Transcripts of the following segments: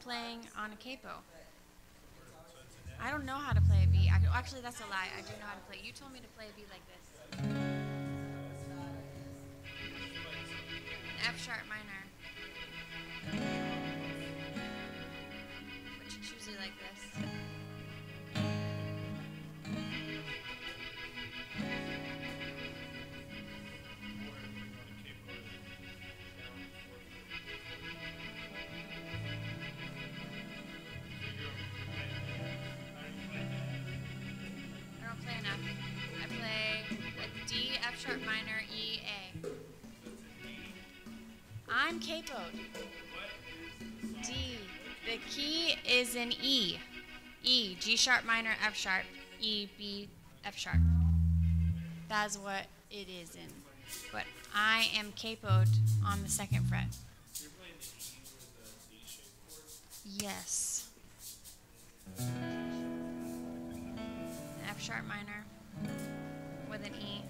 playing on a capo. I don't know how to play a B. Actually, that's a lie. I do know how to play. You told me to play a B like this. An F sharp minor. Which is usually like this. I don't play an F. I play a D, F sharp minor, E, A. I'm capoed. D. The key is an E. E, G sharp minor, F sharp, E, B, F sharp. That's what it is in. But I am capoed on the second fret. You're playing the E with a D-shaped chord? Yes. An F sharp minor with an E.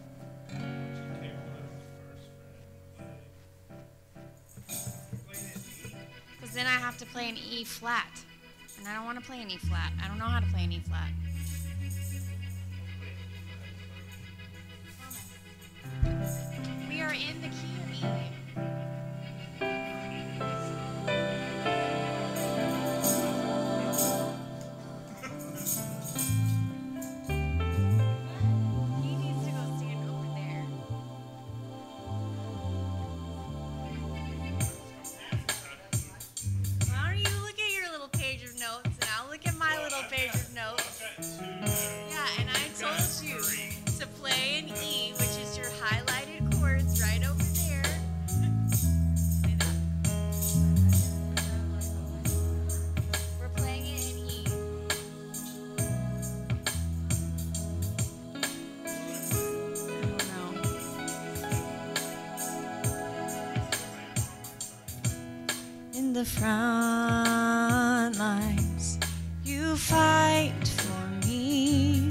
Because then I have to play an E flat. And I don't want to play an E flat. I don't know how to play an E flat. We are in the key of E. He needs to go stand over there. Why don't you look at your little page of notes and I'll look at my little page of notes. Yeah, and I told you to play an E, which is your highlighted chords right over there. Play that. We're playing it in E. I don't know. In the front lines, you fight for me.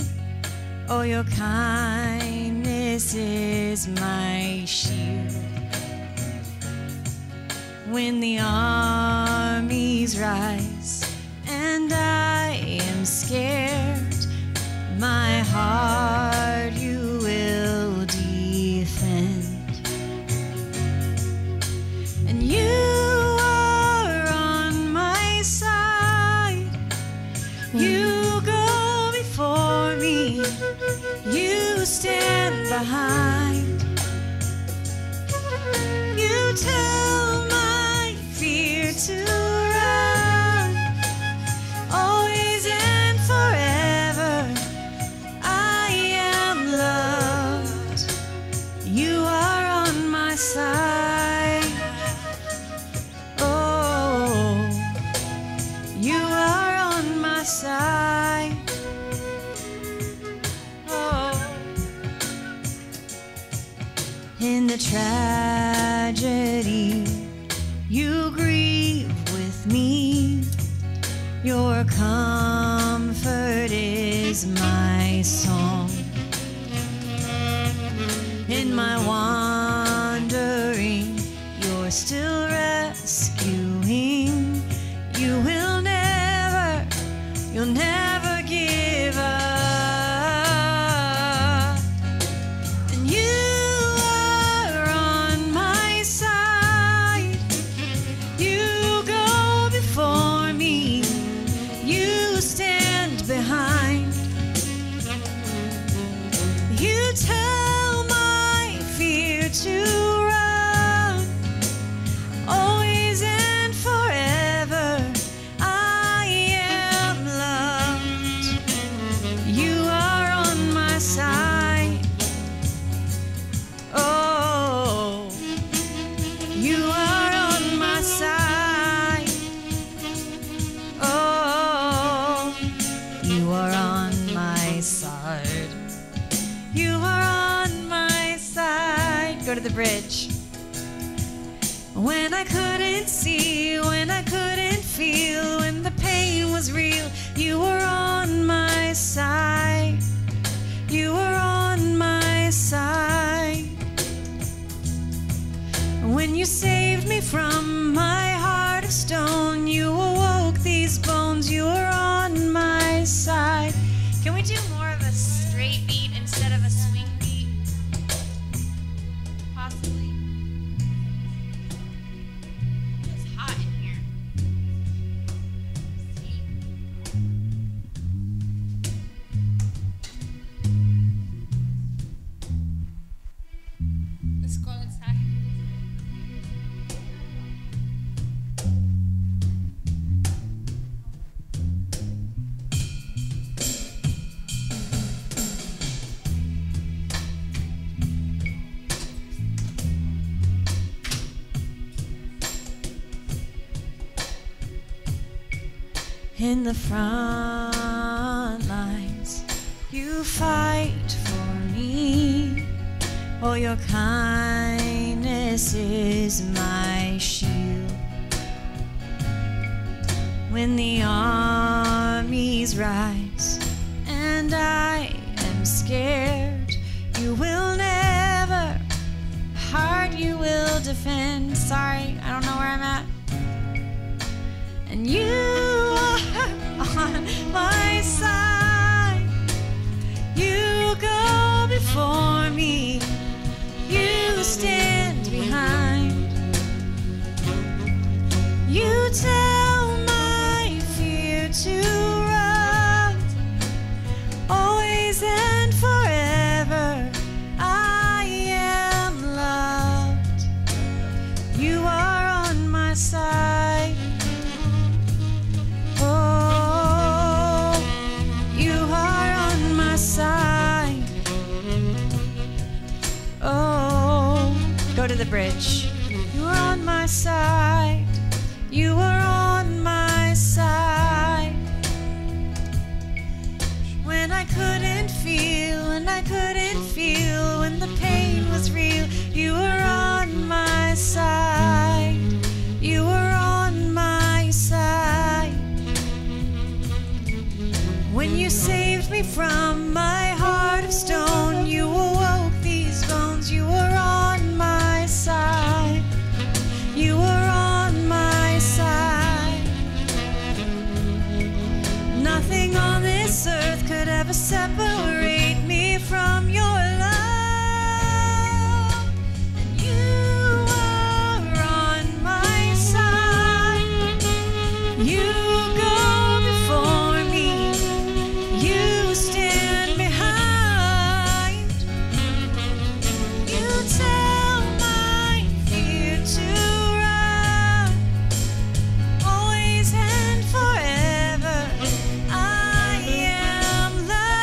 Oh, your kindness is my shield. When the armies rise and I am scared, my heart you will defend. And you are on my side. You go before me. You stand behind. You tell my fear to run. Always and forever I am loved. You are on my side. Oh, you are on my side. Oh, in the tragedy, you grieve with me. Your comfort is my song. In my wandering, you're still rescuing. You'll never give up. And you are on my side. You go before me. You stand behind. You tell my fear in the front lines. You fight for me. Oh, your kindness is my shield. When the armies rise and I am scared, you will never, heart you will defend. Sorry, I don't know where I'm at. And you are on my side. You go before me. You stand behind. You tell my fear to run. Always and forever I am loved. You are on my side. Oh, you are on my side. Oh, go to the bridge. You are on my side. You are on my side. When I couldn't feel, when the pain was real, you were on my side. You were on my side. When you saved me from my heart of stone, you awoke these bones. You were on my side. You were on my side. Nothing on this earth could ever separate me from your love. And you are on my side. You go before me. You stand behind. You tell my fear to run. Always and forever I am loved.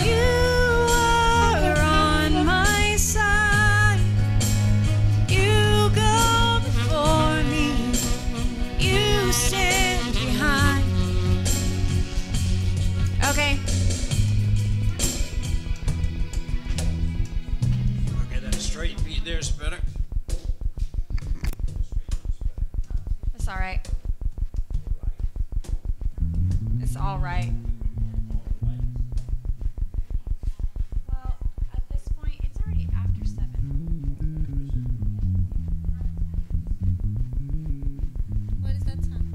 You are on my side. You go before me. You stand behind. Okay. Okay, that straight beat there's better. It's all right. It's all right. Well, at this point, it's already after 7. What is that time?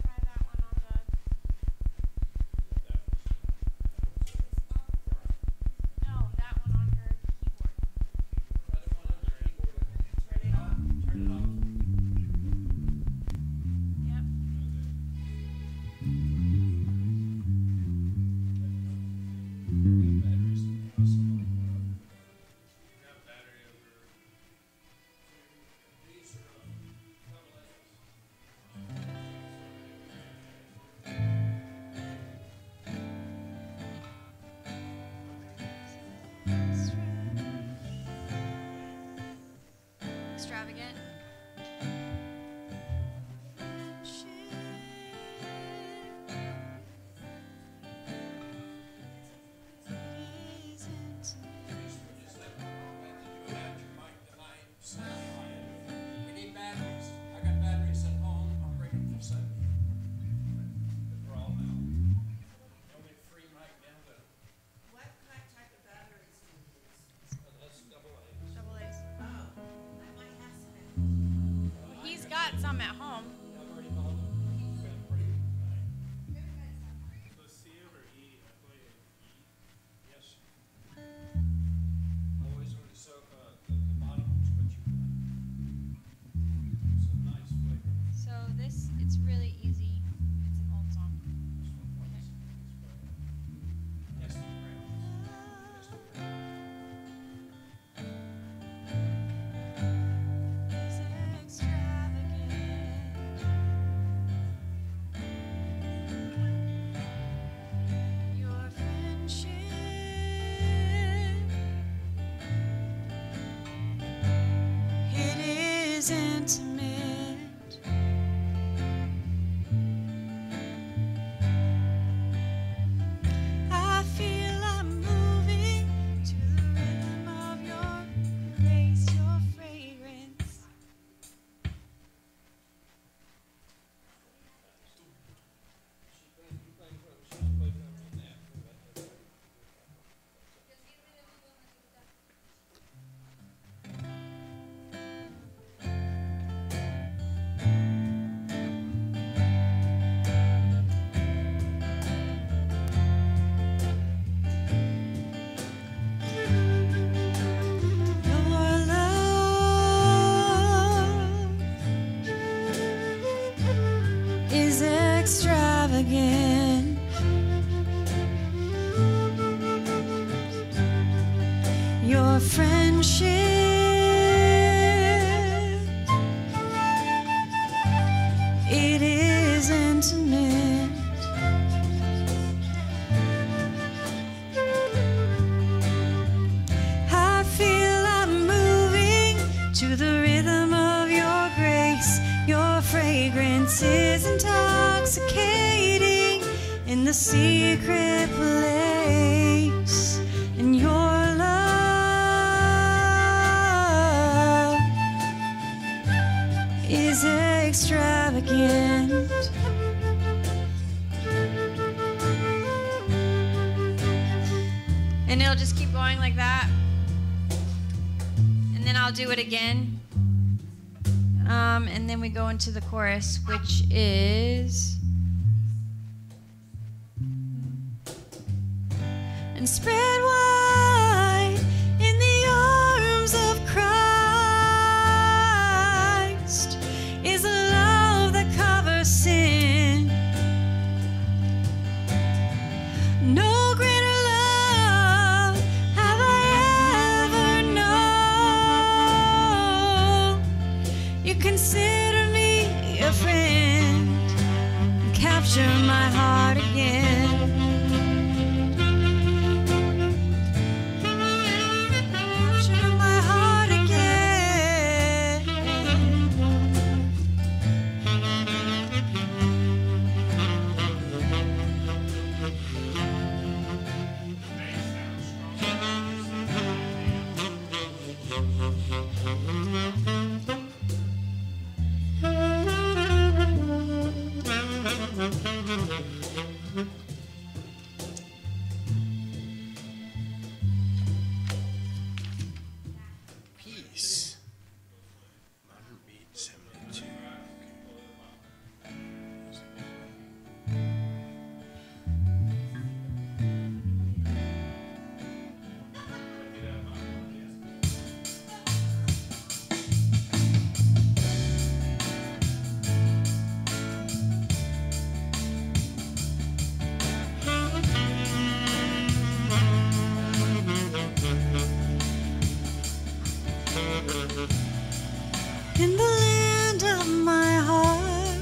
Try that one on the. No, that one on her keyboard. Yep. Extravagant. We need batteries. I got batteries at home. I'll bring them for Sunday. We're all out. The only free mic down there. What type of batteries do you use? That's double A. Double A's. Oh, I might have some. is intimate. I feel I'm moving to the rhythm of your grace, your fragrance. Your love is extravagant. Your friendship, it is intimate. I feel I'm moving to the rhythm of your grace. Your fragrance is intoxicating in the secret place. And your love is extravagant. And it'll just keep going like that. And then I'll do it again. And then we go into the chorus, which is... And spread wide in the arms of Christ is a love that covers sin. No greater love have I ever known. You consider me a friend and capture my heart again. Capture my heart again. Peace. Modern beat 72. In the land of my heart,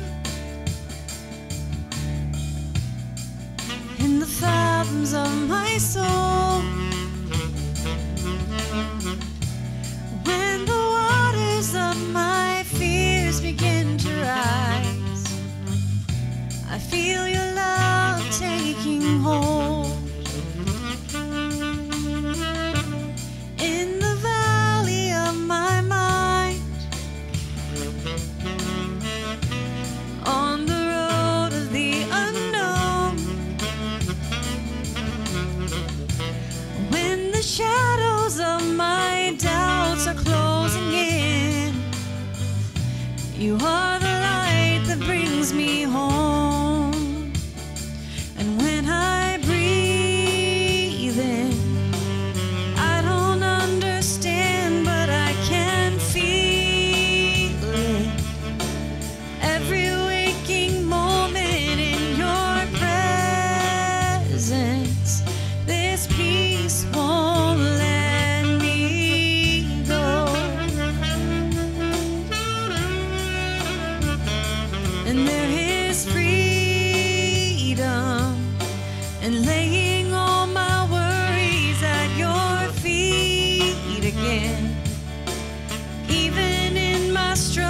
in the fathoms of my soul, when the waters of my fears begin to rise, I feel your love taking hold. In the valley of my mind, on the road of the unknown, when the shadows of my doubts are closing in, you are the light that brings me home. And when I breathe in, I don't understand, but I can feel it. Every waking moment in your presence, this peace won't let me go. And there is freedom in laying all my worries at your feet again. Even in my struggle,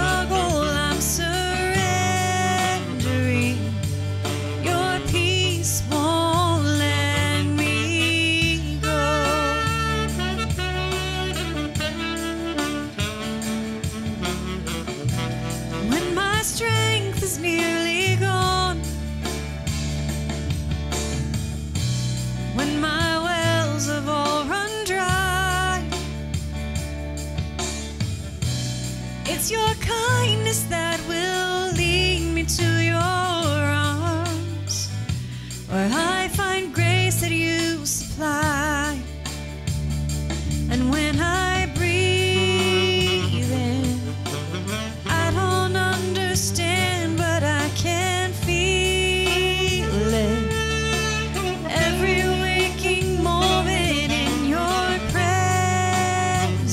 promise that will lead me to your arms, where I find grace that you supply. And when I breathe in, I don't understand, but I can feel it. Every waking moment in your presence,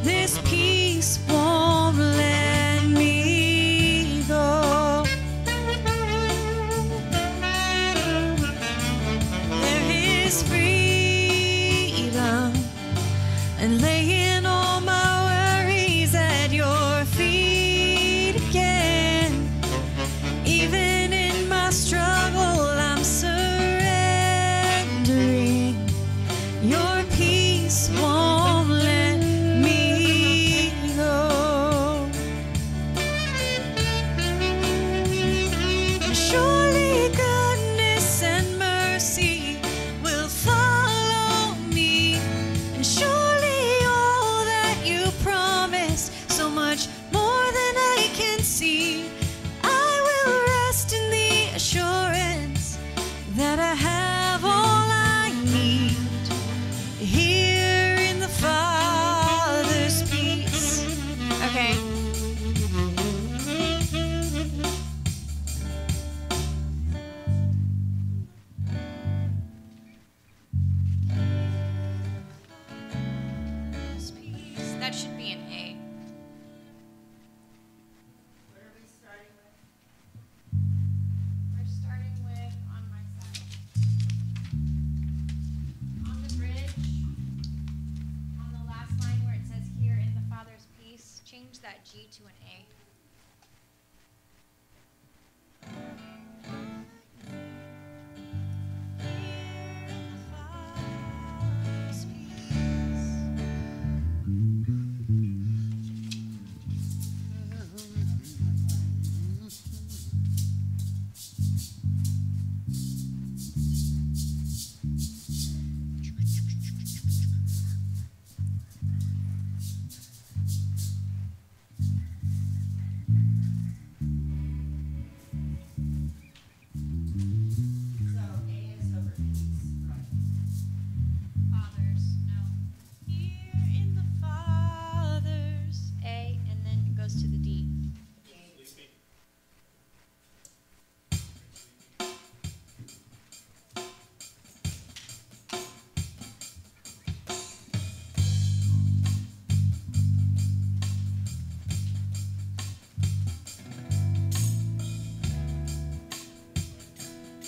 this peace won't let me go. There is freedom and laying all my worries at your feet again. Even in my struggle, I'm surrendering. Your peace won't let me go. Surely goodness and mercy will follow me, and surely all that you promised, so much more than I can see. I will rest in the assurance that I have all I need here in the Father's peace. Okay. That should be an A. What are we starting with? We're starting with on my side. On the bridge, on the last line where it says here in the Father's peace, change that G to an A. So A is over peace, right? Fathers, no. Here in the Father's. A, and then it goes to the D.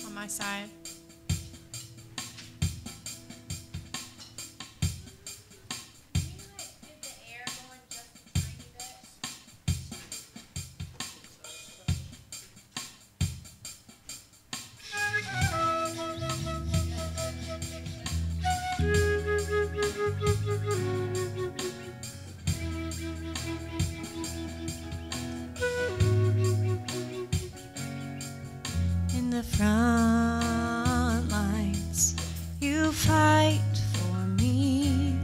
On my side. In the front lines, you fight for me.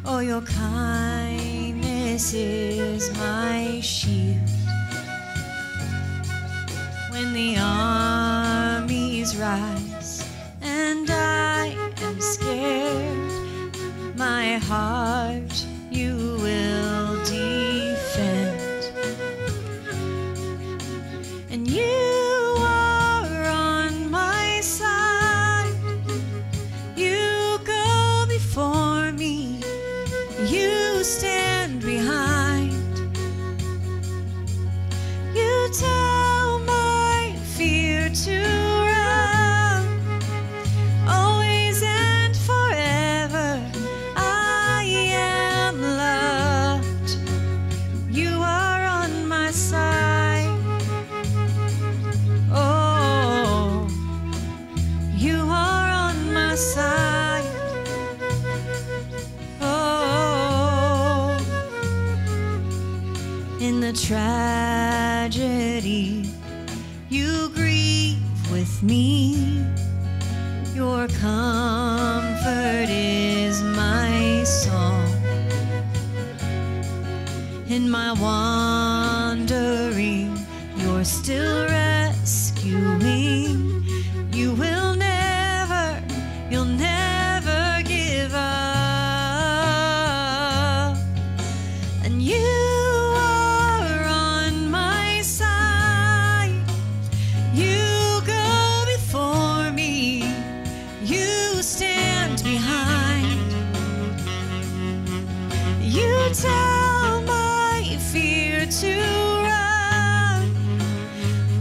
Oh, your kindness is my shield. When the armies rise and I am scared, my heart you will defend. And you are on my side. You go before me. You stand behind. You tell my fear to run. Always and forever I am loved. You are on my side. Oh, you are on my side. Oh, in the tragedy, you grieve with me. Your comfort is my song. In my one still rescuing. You'll never give up. And you are on my side. You go before me. You stand behind. You tell my fear to run.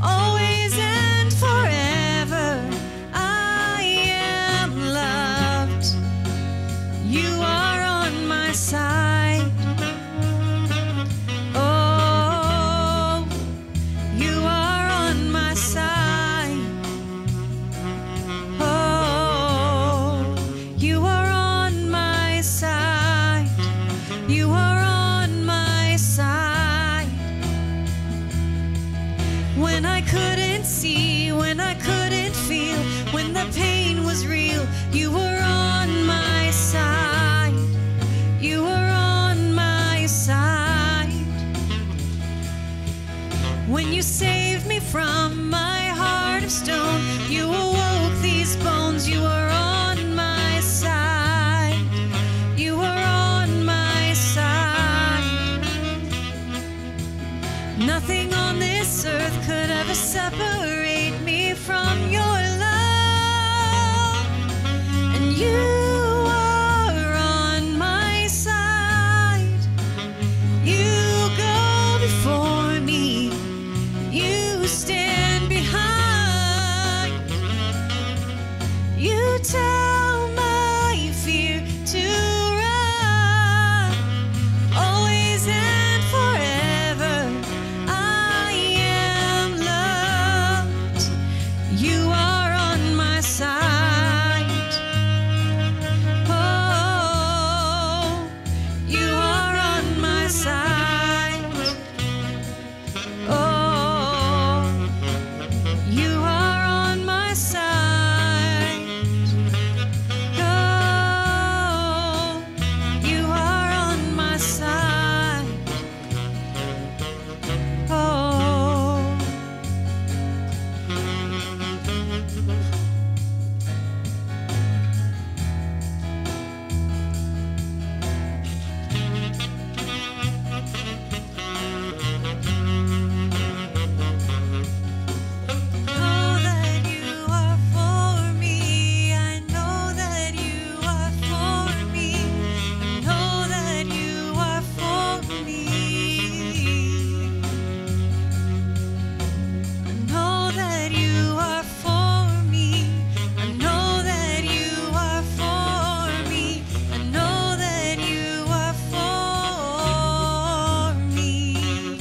Always and forever I am loved. You are on my side. Oh, you are on my side. Oh, you are on my side. You are on my side. When I couldn't see, when I couldn't feel, when the pain was real, you were on my side. You were on my side. When you saved me from my heart of stone, you awoke these bones. You were on my side. You were on my side. Nothing on this earth could ever separate me from your love. And you are on my side. You go before me. You stand behind. You tell my fear to run. Always and forever I am loved. You are on my side. Oh, you are on my side. Oh, you are on my side. Oh, you are on my side. Oh. Know that you are for me. I know that you are for me. I know that you are for me. I know that you are for me. I know that you are for me. I know that you are for me.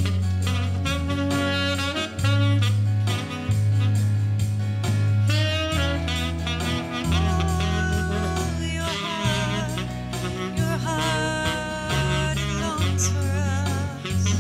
Oh, your heart, it longs for us.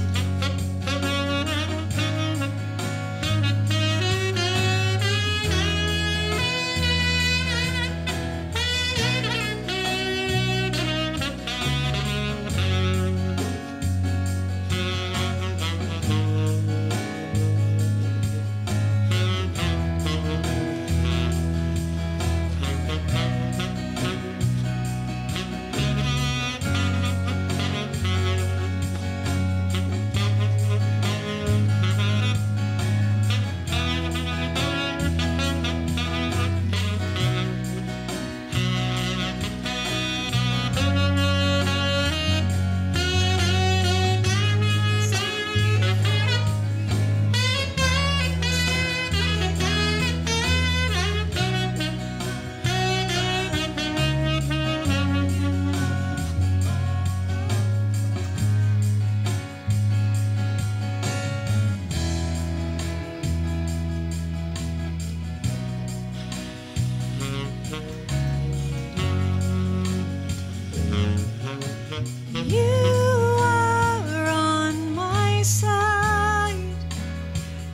You are on my side.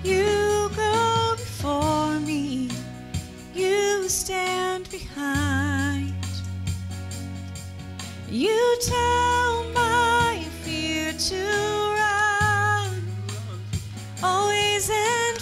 You go before me. You stand behind. You tell my fear to run. Always and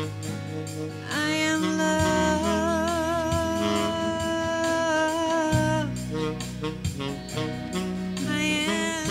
I am love. I am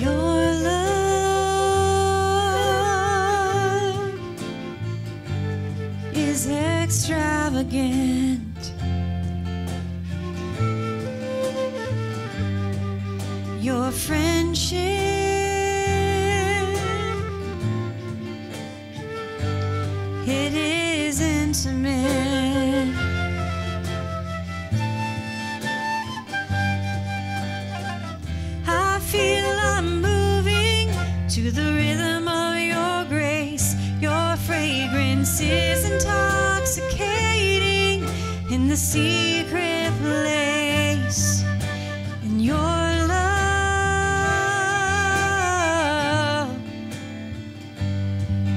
Your love is extravagant. Your friendship, it is intimate. I feel I'm moving to the rhythm of your grace. Your fragrance is intoxicating in the secret place. And your love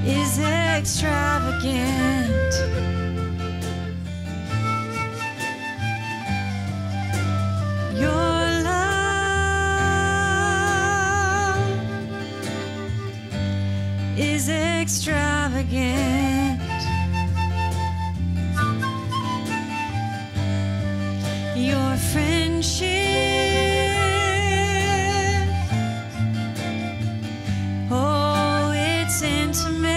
is extravagant. Your is extravagant. Your friendship, oh, it's intimate.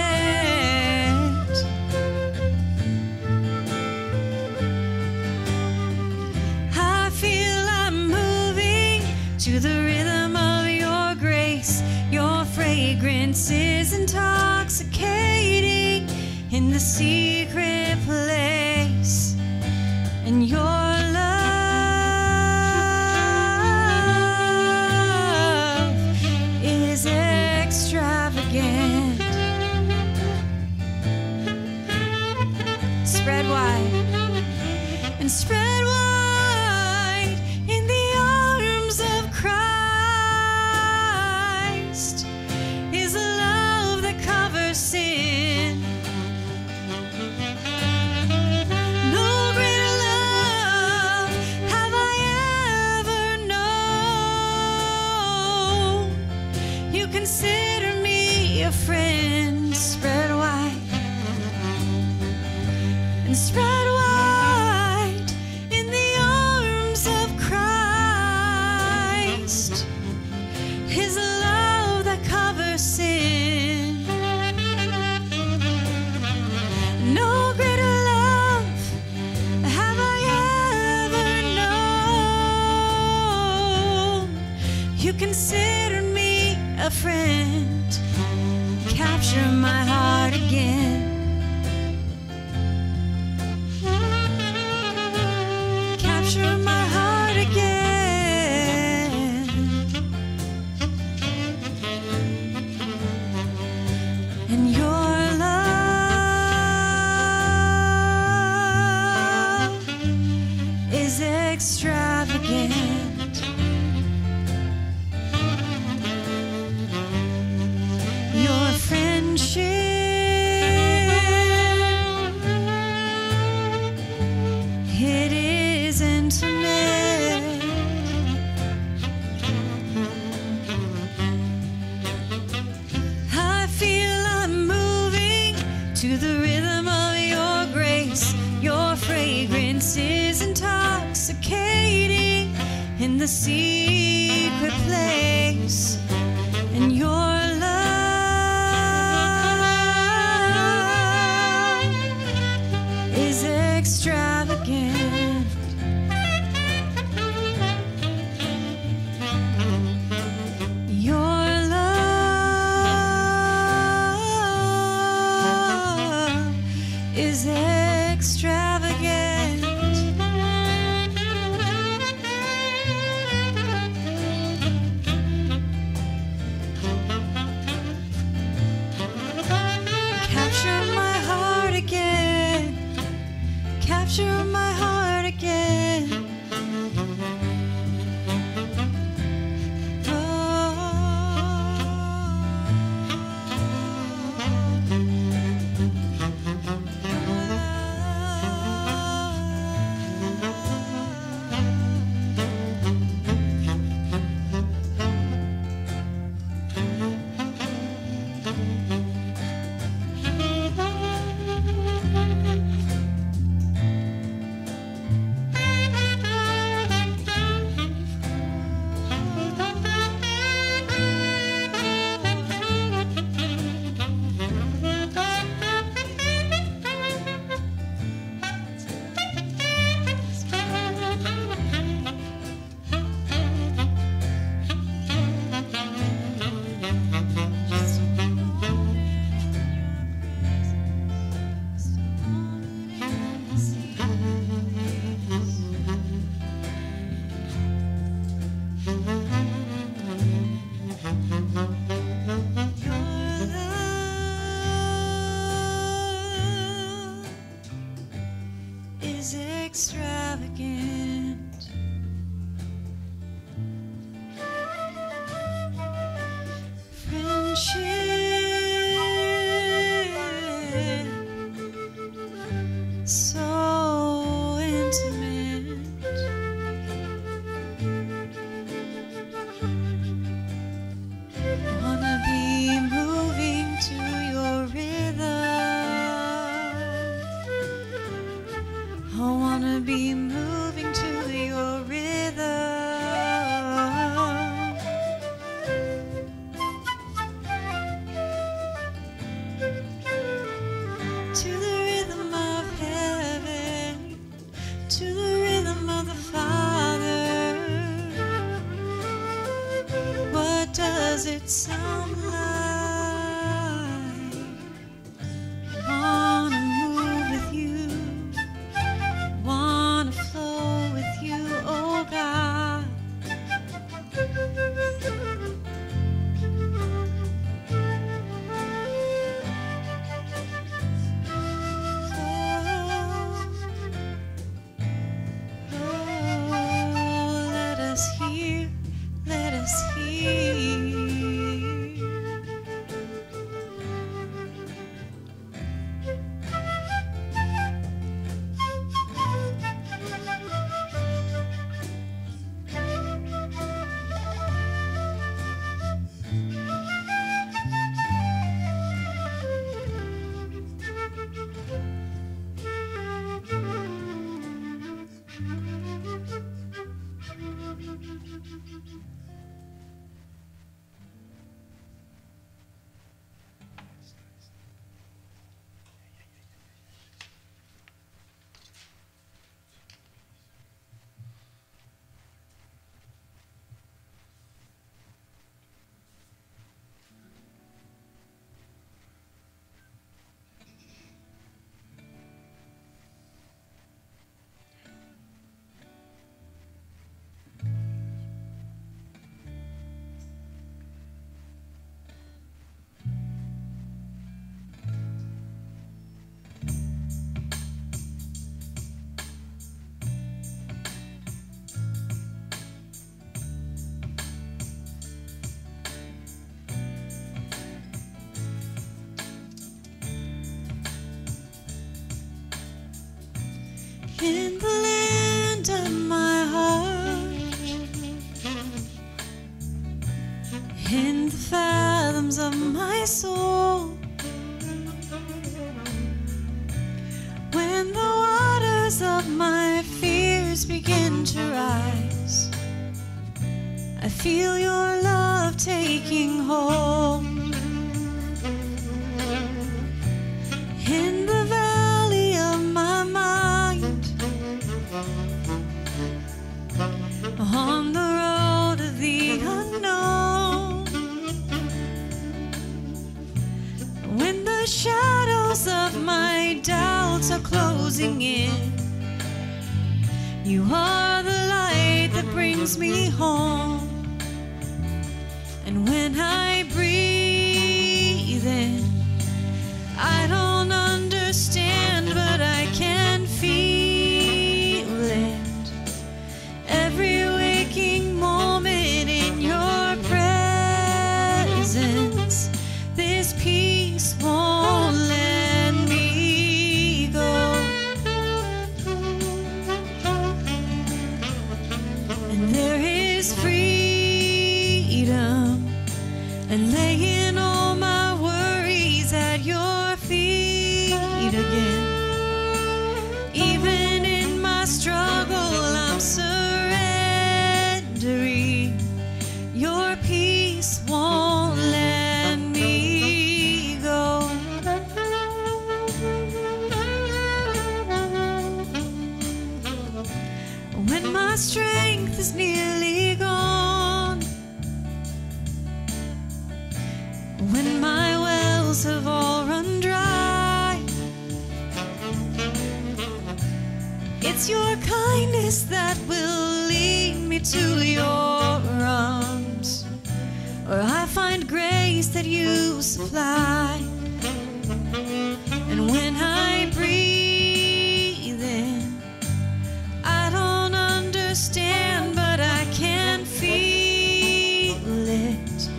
I feel I'm moving to the rhythm of your grace. Your fragrance is intoxicating in the secret place. And your love is extravagant. Spread wide and spread wide in the arms of Christ is a love that covers sin. No greater love have I ever known. You consider me a friend. Spread wide and spread wide in the arms of Christ. His love that covers sin. No greater love have I ever known. rhythm of your grace, your fragrance is intoxicating in the secret place, and your love is extravagant. Your love is extravagant. Capture my heart again. Capture my heart again. Is extravagant. Friendship, so intimate. Wanna be moving to your rhythm. I wanna be moving to your rhythm. To the rhythm of heaven, to the rhythm of the Father. What does it sound like? Wanna move with you, wanna flow with you, oh God. Oh, let us hear, let us hear. In the land of my heart, in the fathoms of my soul, colors of my fears begin to rise, I feel your love taking hold. In the valley of my mind, on the road of the unknown, when the shadows of my doubts are closing in, you are the light that brings me home. And when I breathe in, I don't understand, but I can feel it. Every waking moment in your presence, this peace won't let me go. And there is freedom and laying all my worries at your feet again. Even in my struggle, I'm surrendering. Your peace won't let me go. When my strength is nearly gone, when my wells have all run dry, it's your kindness that will lead me to your arms, where I find grace that you supply. And when I breathe in, I don't understand, but I can feel it.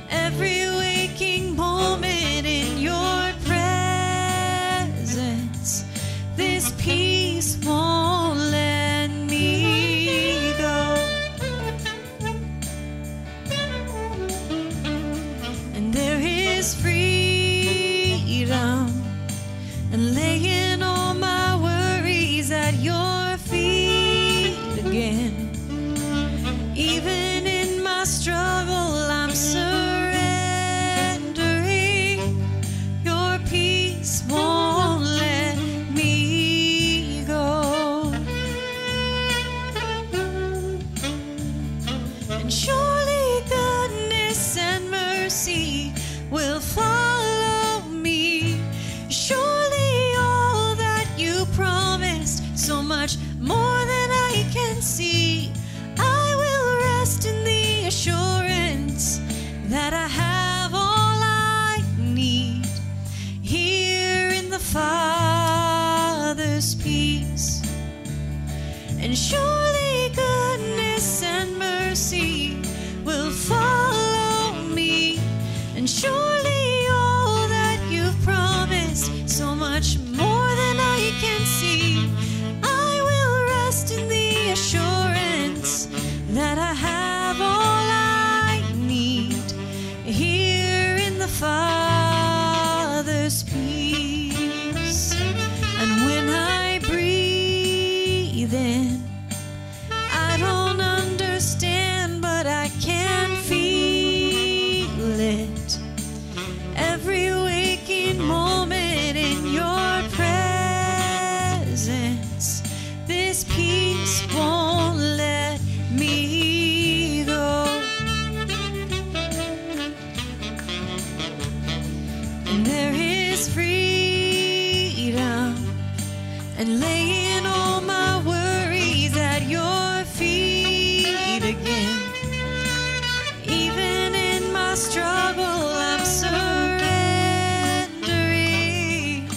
Every waking moment in your presence, this peace won't let me go. And there is freedom and laying all my worries at your feet again. Even in my struggle, I'm surrendering. Your peace won't let me go. And surely goodness and mercy will follow me. Surely all that you promised, so much more than I can see. I will rest in the assurance that I have all I need here in the Father's peace. And surely goodness and mercy will follow me. And surely all that you've promised, so much more than I can see. I will rest in the assurance that I have all I need here in the Father's peace. And when I breathe in, I don't understand, but I can feel it. Every waking moment in your presence, this peace won't let me go. And there is freedom and laying all my worries at your feet again. Even in my struggle, I'm surrendering.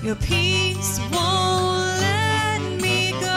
Your peace won't let me go.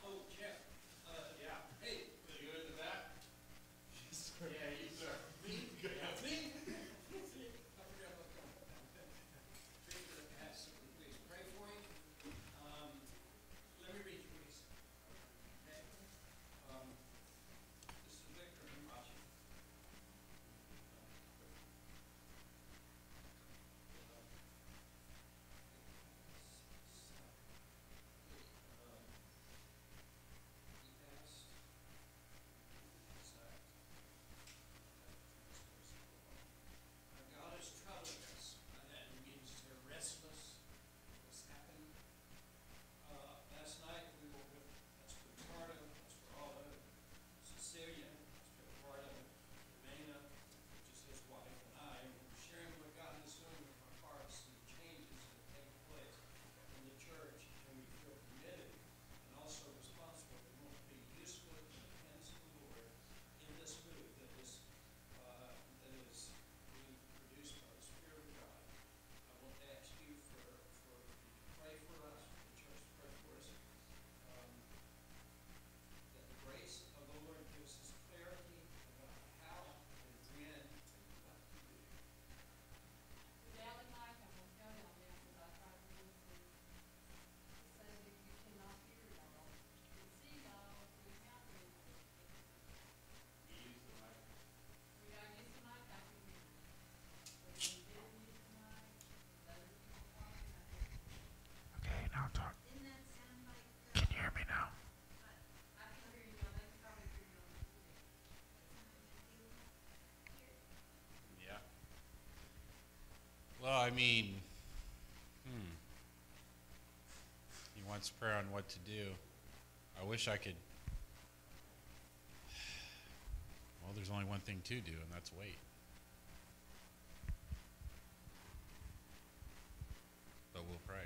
Oh, Jeff, yeah, hey, you go in the back? Yeah, you, sir. Me? Yeah, me? I forgot what come. Victor has something, please pray for you. Let me read you what he said. Okay? This is Victor and Rachi. He asked, God is troubling us, and that means they're restless. What's happened? Last night we were with Espartado, Esparalda, Cecilia, Espartado, Jimena, which is his wife, and I, and we're sharing what God is doing in our hearts and the changes that take place in the church, and we feel committed and also responsible. We want to be useful in the hands of the Lord in this move that is being produced by the Spirit of God. I want to ask you for you to pray for us, for the church to pray for us, that the grace of the Lord gives us clarity about how and when and what to do. Valley Mike, I'm gonna tell y'all now, because I tried to listen. It says if you cannot hear y'all, you can see y'all, you have to. We gotta use the mic, I can hear you. But when you didn't use the mic, other people talking, I can. Okay, now talk. Didn't that sound like, Can you hear me now? I can hear you, now they can probably hear you on the TV. Yeah. Well, I mean, he wants prayer on what to do. I wish I could. Well, there's only one thing to do, and that's wait. But we'll pray.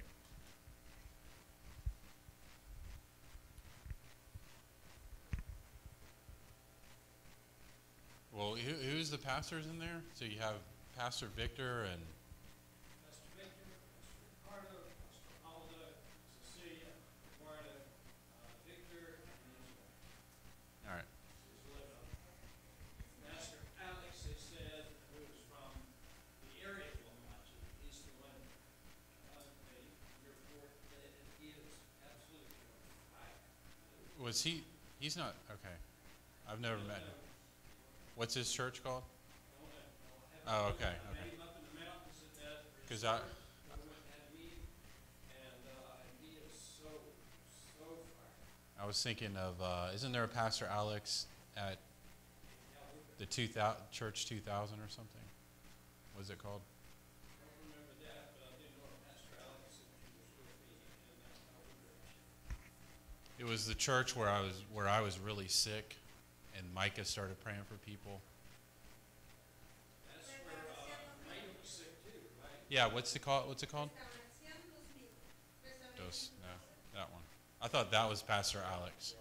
Well, who's the pastors in there? So you have Pastor Victor and Pastor Victor, Pastor Ricardo, Pastor Alda, Cecilia, Eduardo, Victor, and Angela. all right. Pastor Alex has said, who is from the area of Wamachi, he's the one, they report that he is absolutely on fire. Was he? He's not. Okay. I've never met him. What's his church called? Oh, okay. Okay. Met him up in the mountains at that. 'Cause I- resort. We went and had a meeting, and he is so fired. I was thinking of, isn't there a Pastor Alex at the 2000, Church 2000 or something? What is it called? I don't remember that, but I do know Pastor Alex, and he was with me in that congregation. It was the church where I was really sick, and Micah started praying for people. That's where Raina was sick too, right? Yeah, what's it called? Dos, no, that one. I thought that was Pastor Alex.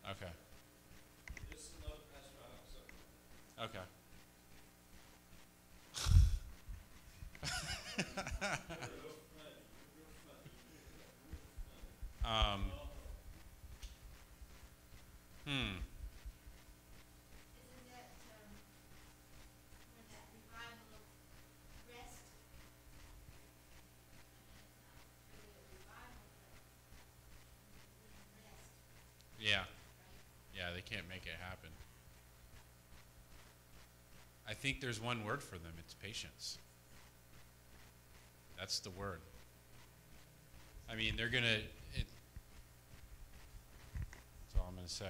Okay. This is another Pastor Alex. Okay. Real funny. Isn't that, when that revival of rest? It's not really a revival, but rest, Yeah. right? Yeah, they can't make it happen. think there's one word for them. It's patience. That's the word. I mean, they're going to, that's all I'm going to say.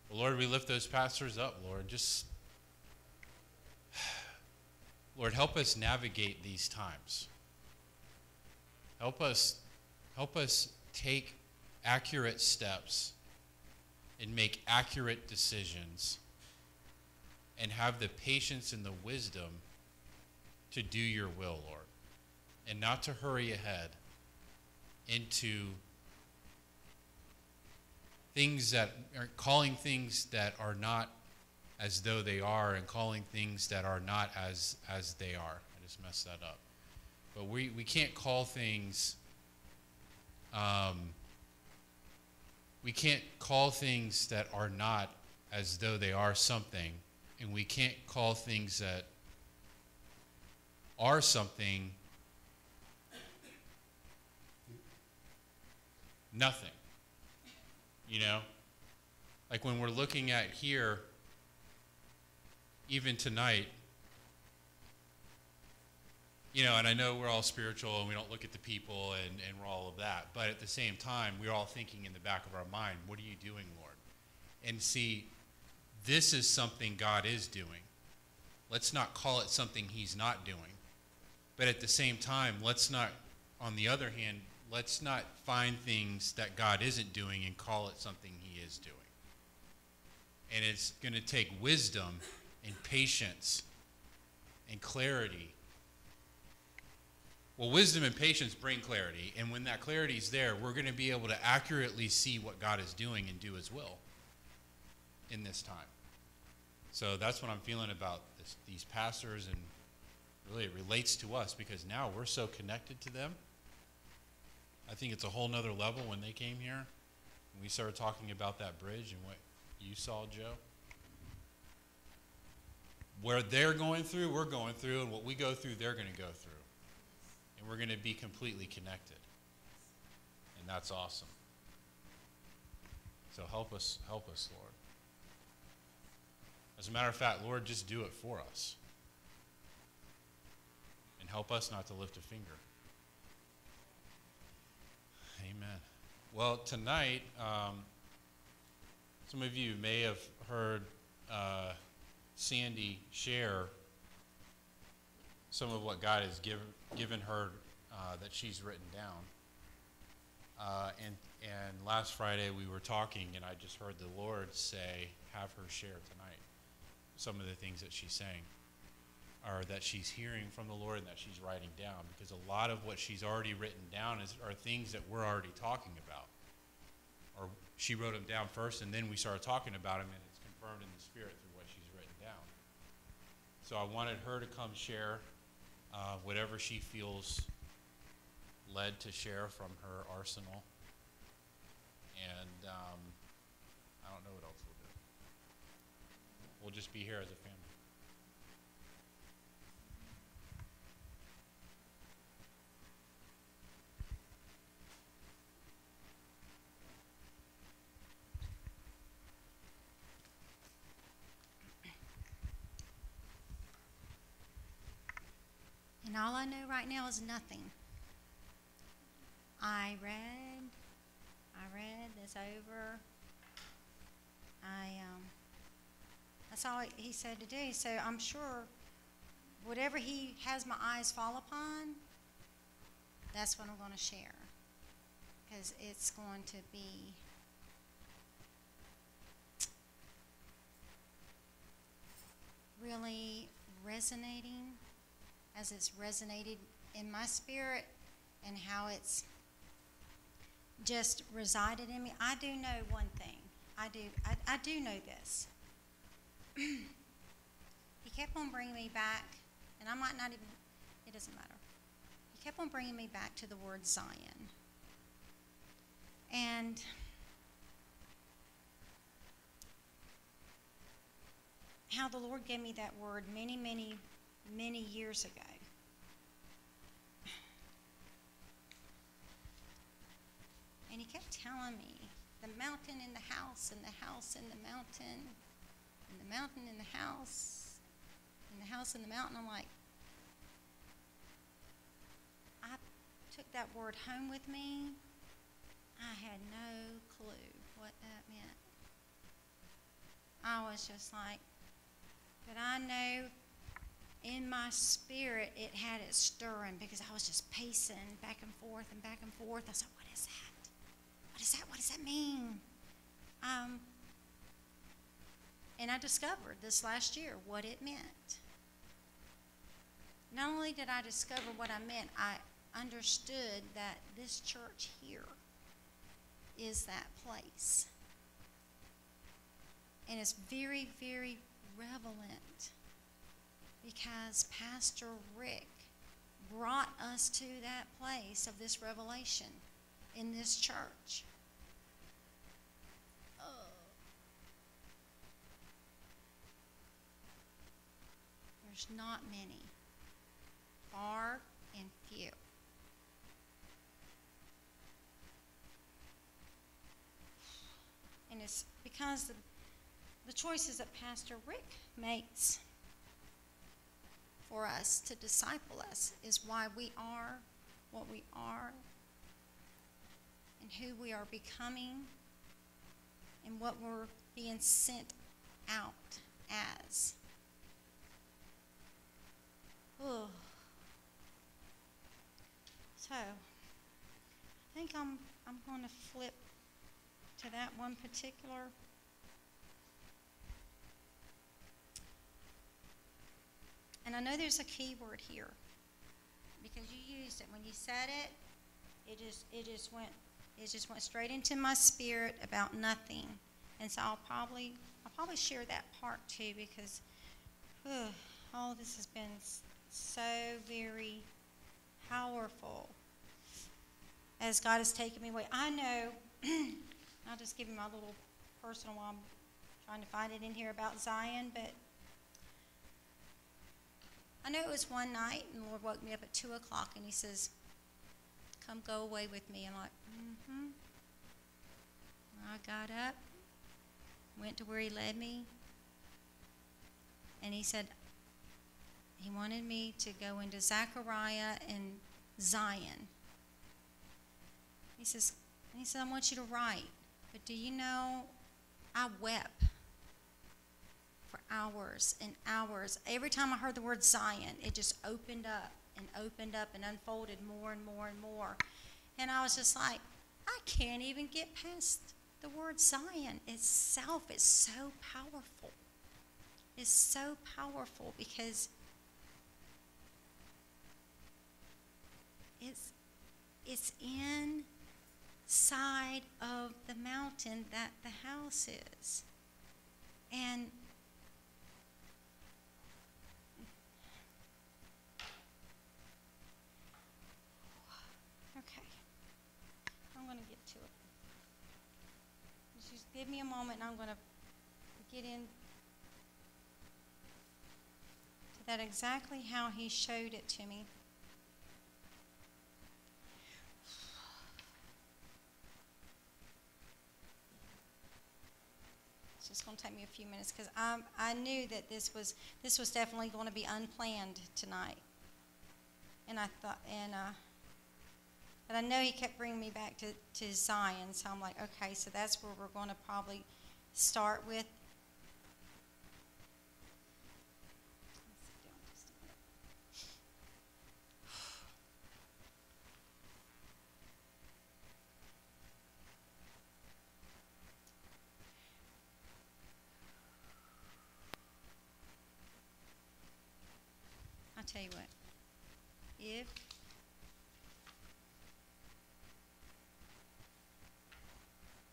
Well, Lord, we lift those pastors up, Lord. Just, Lord, help us navigate these times. Help us take accurate steps and make accurate decisions and have the patience and the wisdom to do your will, Lord, and not to hurry ahead into things that are calling things that are not as though they are and calling things that are not as they are. I just messed that up. But we can't call things we can't call things that are not as though they are something, and we can't call things that are something nothing. You know? Like when we're looking at here, even tonight, you know, and I know we're all spiritual and we don't look at the people and we're all of that, but at the same time, we're all thinking in the back of our mind, what are you doing, Lord? And see, this is something God is doing. Let's not call it something he's not doing. But at the same time, on the other hand, let's not find things that God isn't doing and call it something he is doing. And it's going to take wisdom and patience and clarity. Well, wisdom and patience bring clarity, and when that clarity is there, we're going to be able to accurately see what God is doing and do his will in this time. So that's what I'm feeling about these pastors, and really it relates to us because now we're so connected to them. I think it's a whole nother level when they came here, and we started talking about that bridge and what you saw, Joe. Where they're going through, we're going through, and what we go through, they're going to go through. And we're going to be completely connected. And that's awesome. So help us, Lord. As a matter of fact, Lord, just do it for us. And help us not to lift a finger. Amen. Well, tonight, some of you may have heard Sandy share some of what God has given her that she's written down. And last Friday we were talking, and I just heard the Lord say, have her share tonight some of the things that she's saying, or that she's hearing from the Lord and that she's writing down, because a lot of what she's already written down are things that we're already talking about. Or she wrote them down first, and then we started talking about them, and it's confirmed in the Spirit through what she's written down. So I wanted her to come share whatever she feels led to share from her arsenal. And I don't know what else we'll do. We'll just be here as a family. And all I know right now is nothing. I read this over. That's all he said to do. So I'm sure whatever he has my eyes fall upon, that's what I'm going to share. Because it's going to be really resonating as it's resonated in my spirit and how it's just resided in me. I do know one thing. I do know this. He kept on bringing me back, and I might not even, it doesn't matter. He kept on bringing me back to the word Zion. And how the Lord gave me that word many, many, many years ago. And he kept telling me, the mountain in the house, and the house in the mountain, and the mountain in the house. in the house in the mountain. I'm like, I took that word home with me. I had no clue what that meant. I was just like, but I know in my spirit it had it stirring because I was just pacing back and forth and back and forth. I said, what is that? What is that? What does that mean? And I discovered this last year what it meant. Not only did I discover what I meant, I understood that this church here is that place. And it's very, very relevant because Pastor Rick brought us to that place of this revelation in this church. There's not many, far and few. And it's because of the choices that Pastor Rick makes for us to disciple us is why we are what we are and who we are becoming and what we're being sent out as. Oh. So, I think I'm going to flip to that one particular. And I know there's a key word here because you used it when you said it. It just went straight into my spirit about nothing. And so I'll probably share that part too because all this has been so very powerful as God has taken me away. I know, I'll just give you my little personal one. I'm trying to find it in here about Zion, but I know it was one night and the Lord woke me up at 2 o'clock and he says, come go away with me. I'm like, I got up, went to where he led me, and he said, he wanted me to go into Zechariah and Zion. He said, I want you to write. But do you know, I wept for hours and hours. Every time I heard the word Zion, it just opened up and unfolded more and more and more. And I was just like, I can't even get past the word Zion itself. It's so powerful. It's so powerful because it's inside of the mountain that the house is. And okay, I'm going to get to it. Just give me a moment and I'm going to get in to that exactly how he showed it to me. It's going to take me a few minutes because I knew that this was definitely going to be unplanned tonight, and I thought but I know he kept bringing me back to Zion, so I'm like, okay, so that's where we're going to probably start with. I'll tell you what, if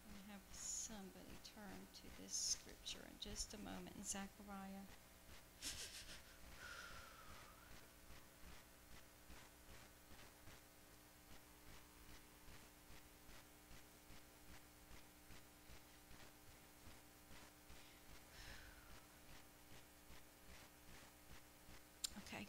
I have somebody turn to this scripture in just a moment in Zechariah. Okay.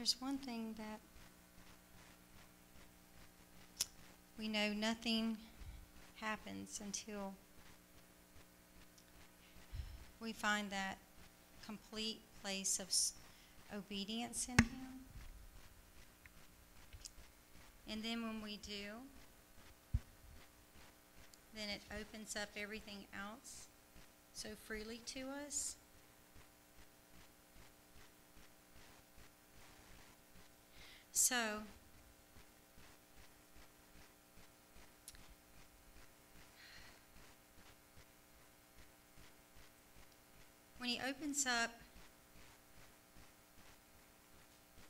there's one thing that we know: nothing happens until we find that complete place of obedience in Him. And then when we do, then it opens up everything else so freely to us. So, when He opens up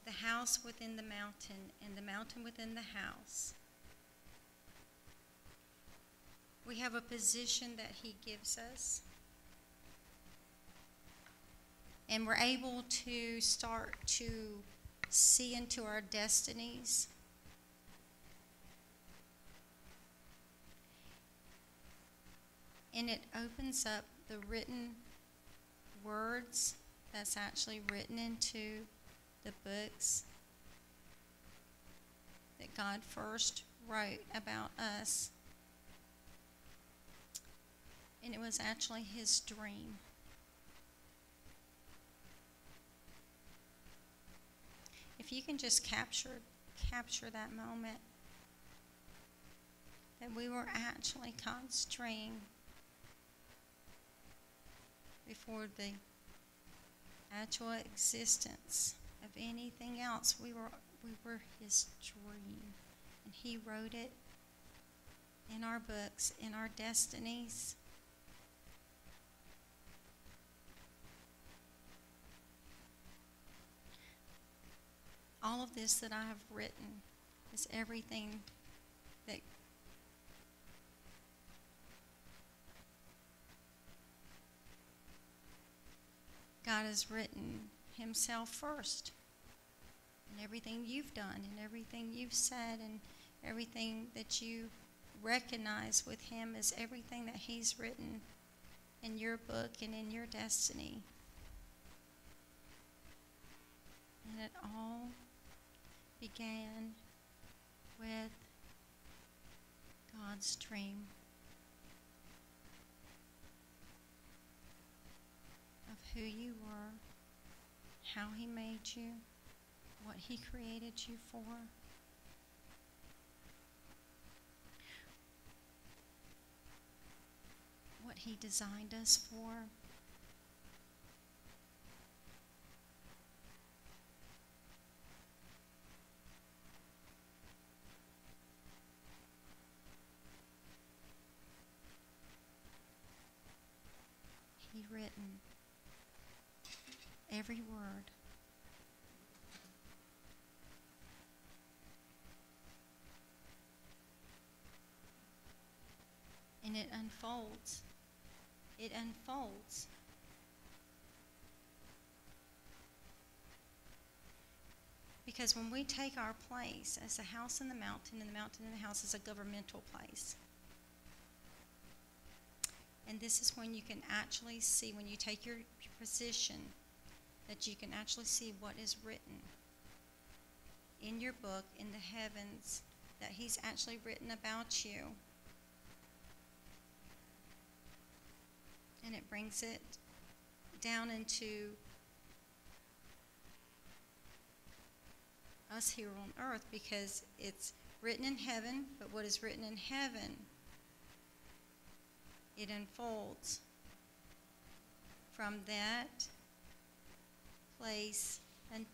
the house within the mountain and the mountain within the house, we have a position that He gives us. And we're able to start to see into our destinies. And it opens up the written words that's actually written into the books that God first wrote about us. And it was actually His dream. If you can just capture that moment, that we were actually God's dream before the actual existence of anything else. We were His dream, and He wrote it in our books, in our destinies. All of this that I have written is everything that God has written Himself first. And everything you've done and everything you've said and everything that you recognize with Him is everything that He's written in your book and in your destiny. And it all began with God's dream of who you were, how He made you, what He created you for. What He designed us for. He written every word. And it unfolds. It unfolds. Because when we take our place as a house in the mountain, and the mountain in the house is a governmental place. And this is when you can actually see, when you take your position, that you can actually see what is written in your book, in the heavens, that He's actually written about you. And it brings it down into us here on earth, because it's written in heaven, but what is written in heaven, it unfolds from that place and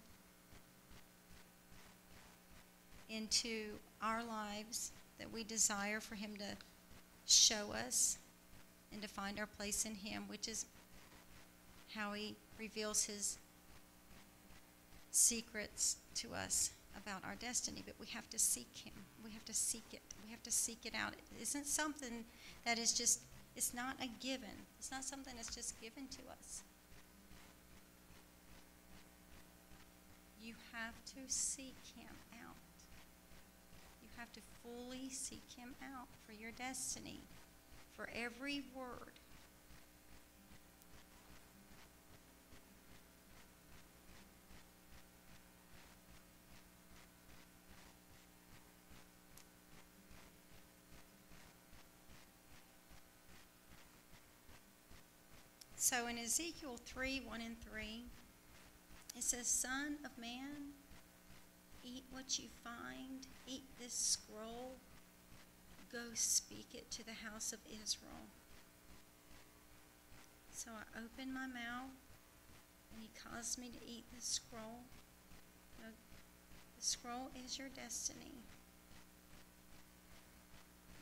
into our lives that we desire for Him to show us and to find our place in Him, which is how He reveals His secrets to us about our destiny. But we have to seek Him. We have to seek it. We have to seek it out. It isn't something that is just, it's not a given. It's not something that's just given to us. You have to seek Him out. You have to fully seek Him out for your destiny, for every word. So in Ezekiel 3:1-3, it says, Son of man, eat what you find, eat this scroll, go speak it to the house of Israel. So I opened my mouth, and he caused me to eat the scroll. Now, the scroll is your destiny,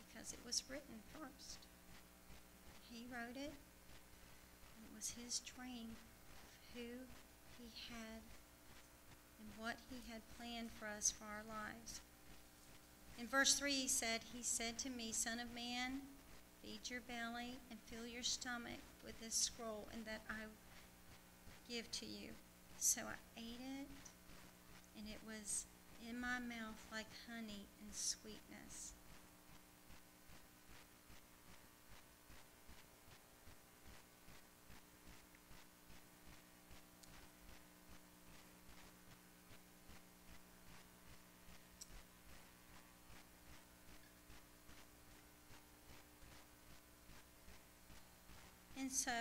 because it was written first. He wrote it, and it was his dream of who he had and what he had planned for us for our lives. In verse 3, he said to me, Son of man, feed your belly and fill your stomach with this scroll, and that I give to you. So I ate it, and it was in my mouth like honey and sweetness. And so,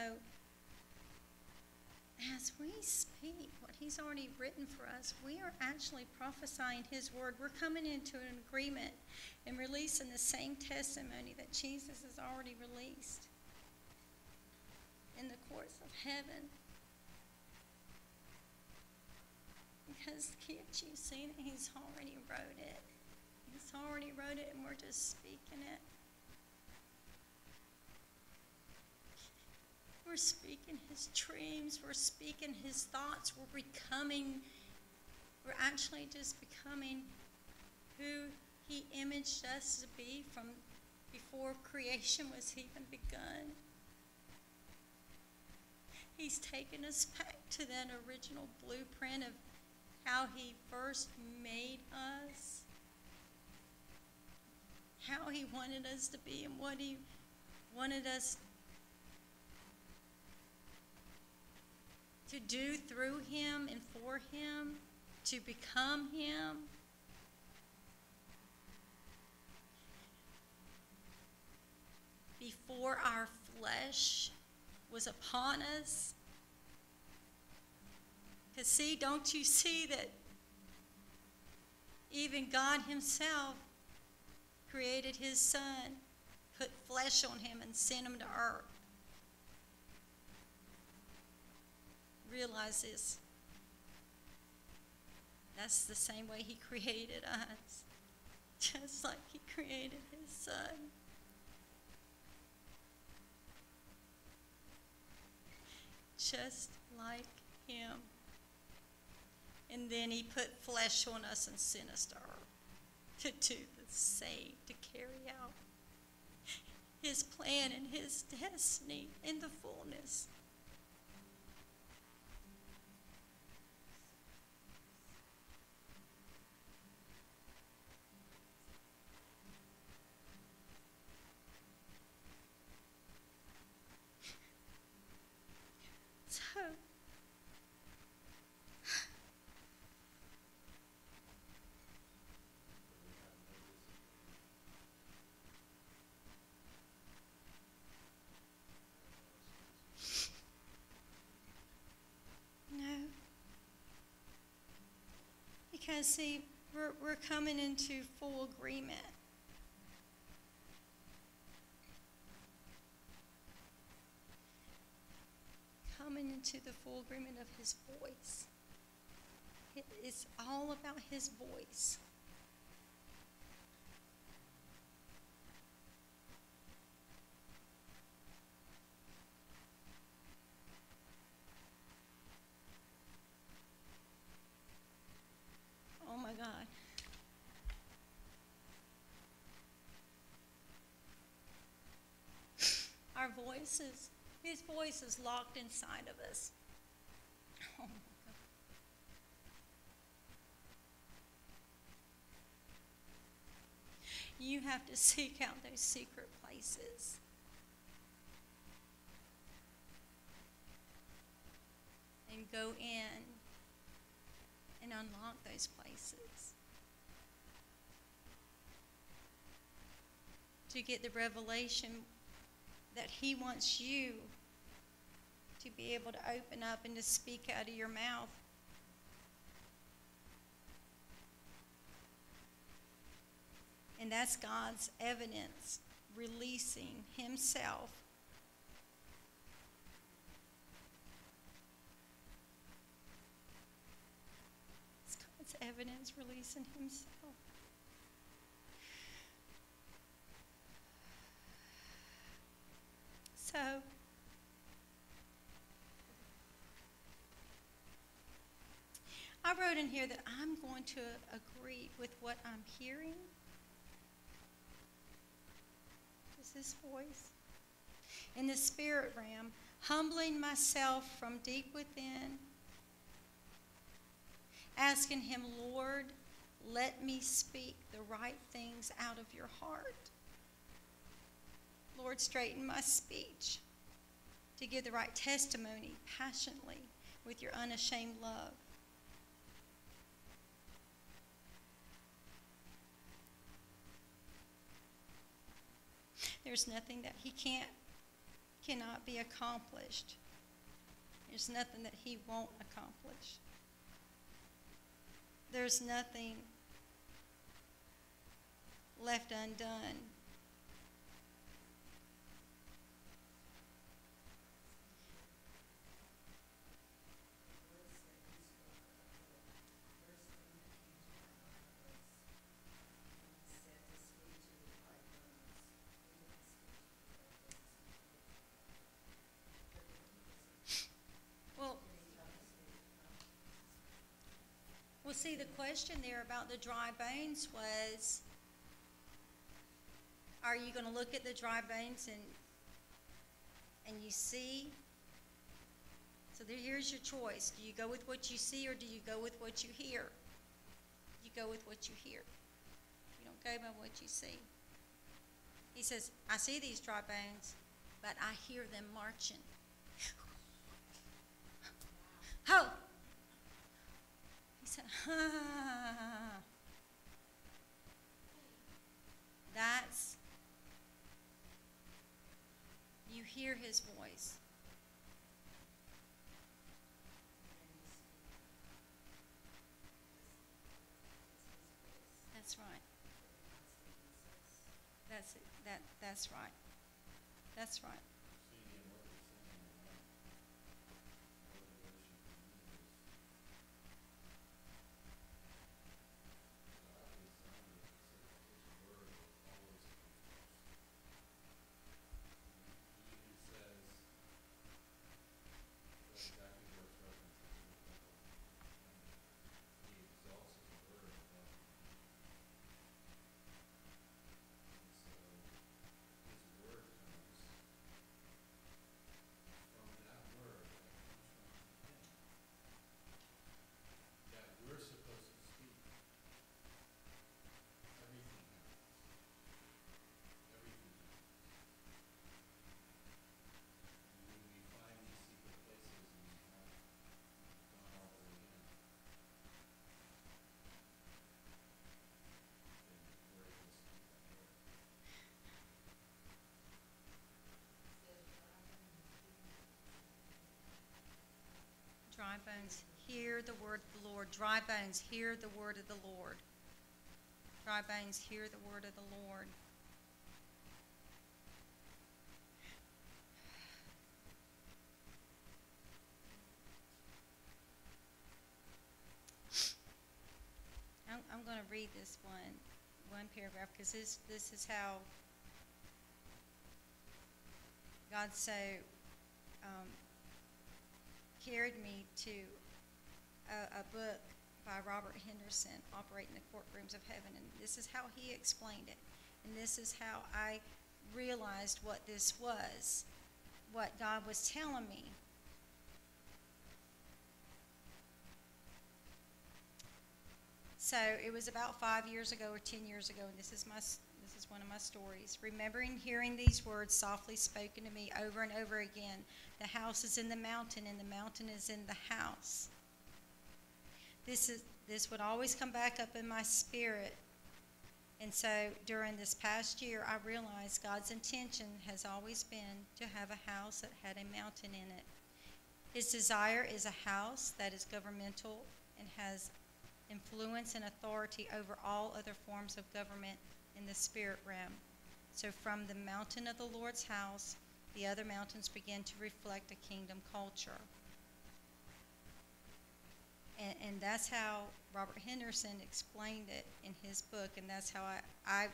as we speak what he's already written for us, we are actually prophesying his word. We're coming into an agreement and releasing the same testimony that Jesus has already released in the courts of heaven. Because, can't you see that he's already wrote it? He's already wrote it, and we're just speaking it. We're speaking his dreams. We're speaking his thoughts. We're actually just becoming who he imaged us to be from before creation was even begun. He's taken us back to that original blueprint of how he first made us, how he wanted us to be, and what he wanted us to do through him and for him, to become him. Before our flesh was upon us. Because see, don't you see that even God himself created his son, put flesh on him, and sent him to earth? Realize this. That's the same way he created us. Just like he created his son. Just like him. And then he put flesh on us and sent us to earth to do the same, to carry out his plan and his destiny in the fullness. So, no, because see, we're coming into full agreement. Coming into the full agreement of his voice. It's all about his voice. Oh my God. Our voices. His voice is locked inside of us. Oh my God. You have to seek out those secret places. And go in and unlock those places. To get the revelation that he wants you to be able to open up and to speak out of your mouth. And that's God's evidence, releasing himself. It's God's evidence, releasing himself. So, I wrote in here that I'm going to agree with what I'm hearing. Is this voice? In the spirit realm, humbling myself from deep within, asking him, Lord, let me speak the right things out of your heart. Lord, straighten my speech to give the right testimony passionately with your unashamed love. There's nothing that he cannot be accomplished. There's nothing that he won't accomplish. There's nothing left undone. Well, see, the question there about the dry bones was, are you going to look at the dry bones and you see? So here's your choice. Do you go with what you see or do you go with what you hear? You go with what you hear. You don't go by what you see. He says, I see these dry bones, but I hear them marching. Oh! He said, that's, you hear his voice. That's right. That's it. That's right. That's right. Dry bones, hear the word of the Lord. Dry bones, hear the word of the Lord. Dry bones, hear the word of the Lord. I'm going to read this one paragraph, because this is how God so carried me to a book by Robert Henderson, Operating the Courtrooms of Heaven, and this is how he explained it, and this is how I realized what this was, what God was telling me. So it was about 5 years ago or 10 years ago, and this is one of my stories. Remembering hearing these words softly spoken to me over and over again, the house is in the mountain, and the mountain is in the house. This would always come back up in my spirit. And so during this past year, I realized God's intention has always been to have a house that had a mountain in it. His desire is a house that is governmental and has influence and authority over all other forms of government in the spirit realm. So from the mountain of the Lord's house, the other mountains begin to reflect a kingdom culture. And that's how Robert Henderson explained it in his book, and that's how I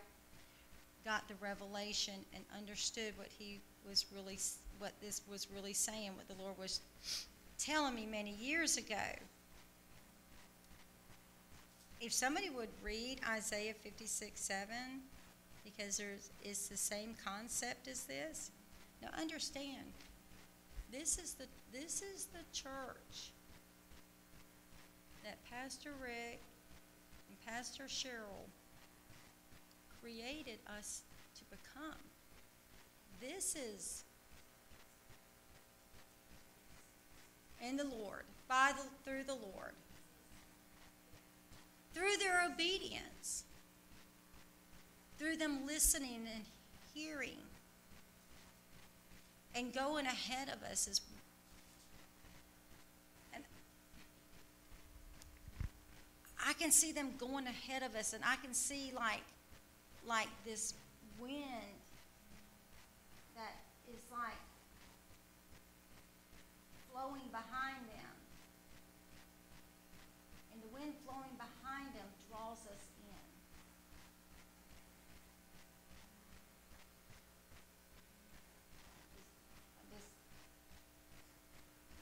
got the revelation and understood what he was really, what this was really saying, what the Lord was telling me many years ago. If somebody would read Isaiah 56:7, because it's the same concept as this. Now understand, this is the church that Pastor Rick and Pastor Cheryl created us to become. This is in the Lord, through the Lord, through their obedience, through them listening and hearing and going ahead of us. And I can see them going ahead of us, and I can see like this wind that is like flowing behind them. And the wind flowing behind them draws us in.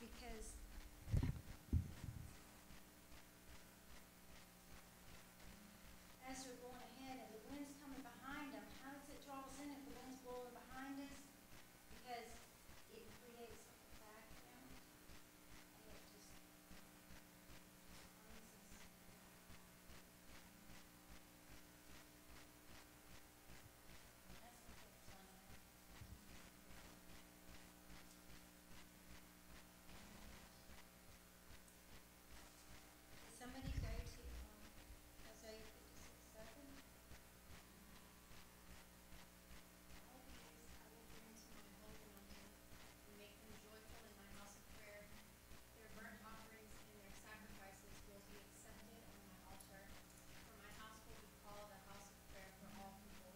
Because as they're going ahead and the wind's coming behind them, how does it draw us in if the wind's blowing behind us? Because it creates a vacuum and it just brings us. That's what it's done. Did somebody go to Isaiah 56:7? All these I will bring to my holy mountain, and make them joyful in my house of prayer. Their burnt offerings and their sacrifices will be accepted on my altar, for my house will be called a house of prayer for all people.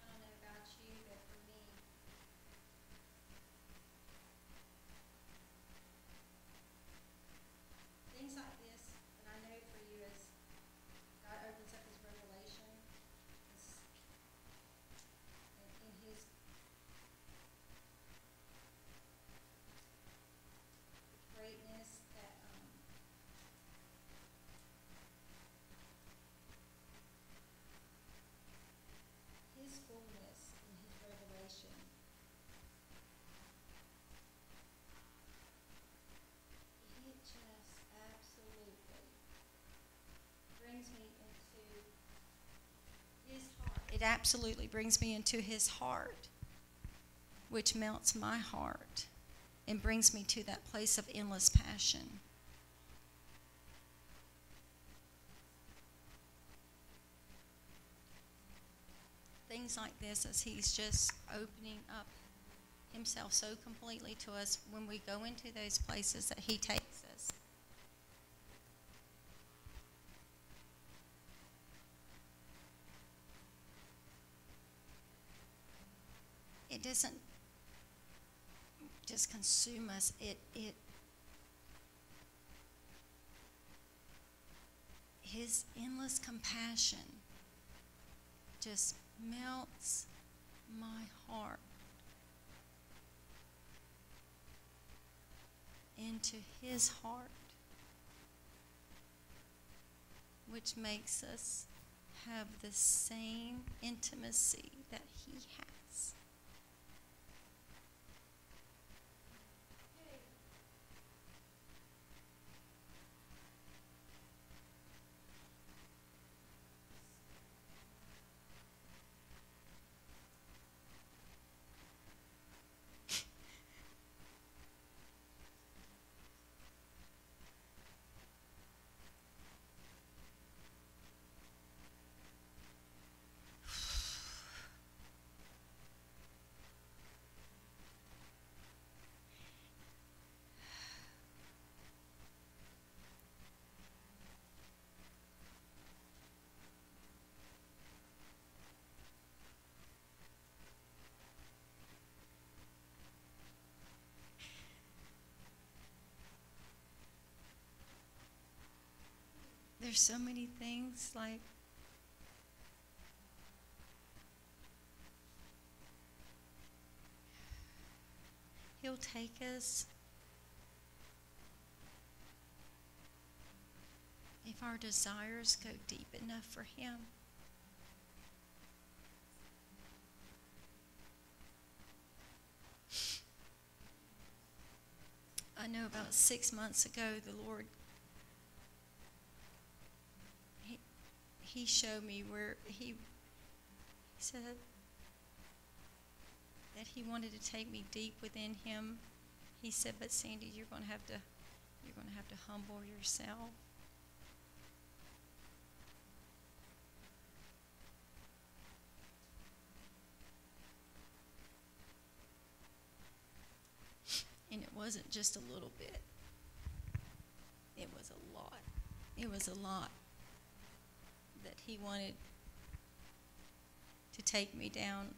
I don't know about you, but for me, things like this, and I know for you, as God opens up His revelation, in His greatness, that His fullness in His revelation. It just absolutely brings me into His heart. It absolutely brings me into His heart, which melts my heart and brings me to that place of endless passion. Things like this, as He's just opening up Himself so completely to us when we go into those places that He takes us. It doesn't just consume us. His endless compassion just melts my heart into His heart, which makes us have the same intimacy that He has. there's so many things like He'll take us if our desires go deep enough for Him. I know about 6 months ago, the Lord, He showed me where He said that He wanted to take me deep within Him. He said, "But Sandy, you're going to have to humble yourself." And it wasn't just a little bit. It was a lot. It was a lot that He wanted to take me down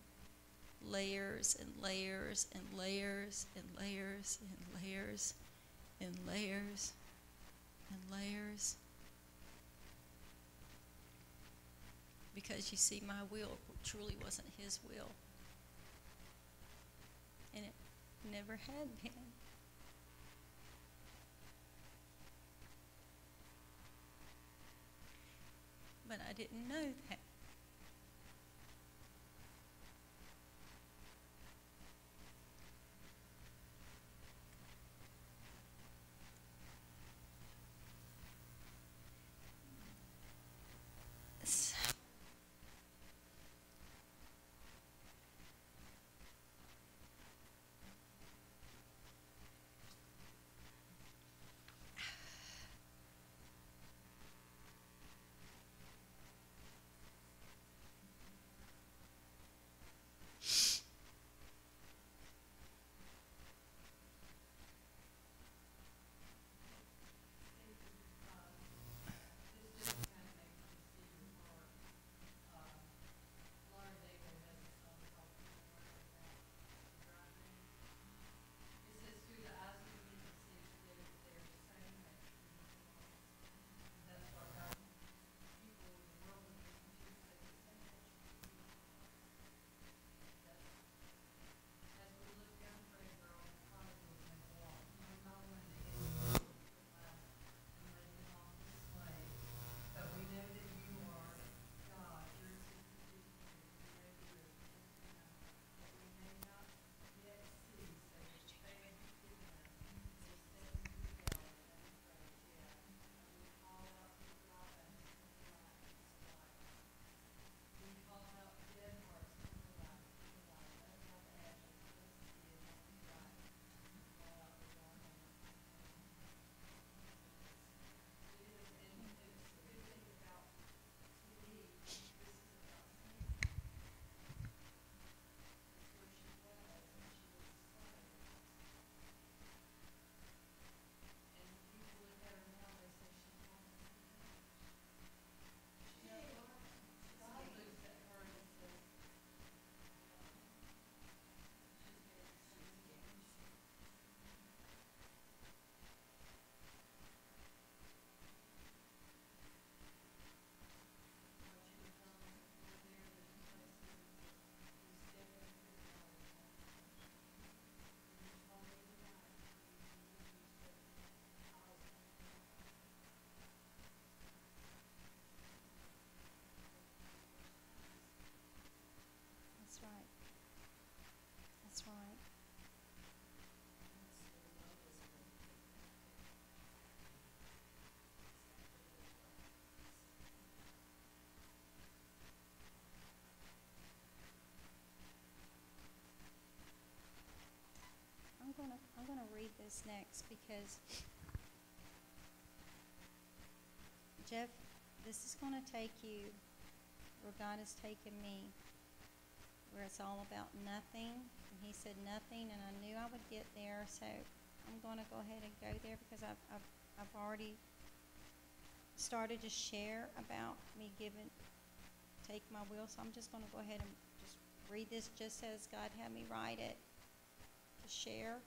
layers and layers and layers and layers and layers and layers and layers. Because you see, my will truly wasn't His will. And it never had been. But I didn't know that. That's right. I'm gonna read this next because Jeff, this is gonna take you where God has taken me, where it's all about nothing. And He said nothing, and I knew I would get there. So I'm gonna go ahead and go there because I've already started to share about me take my will. So I'm just gonna go ahead and just read this just as God had me write it to share.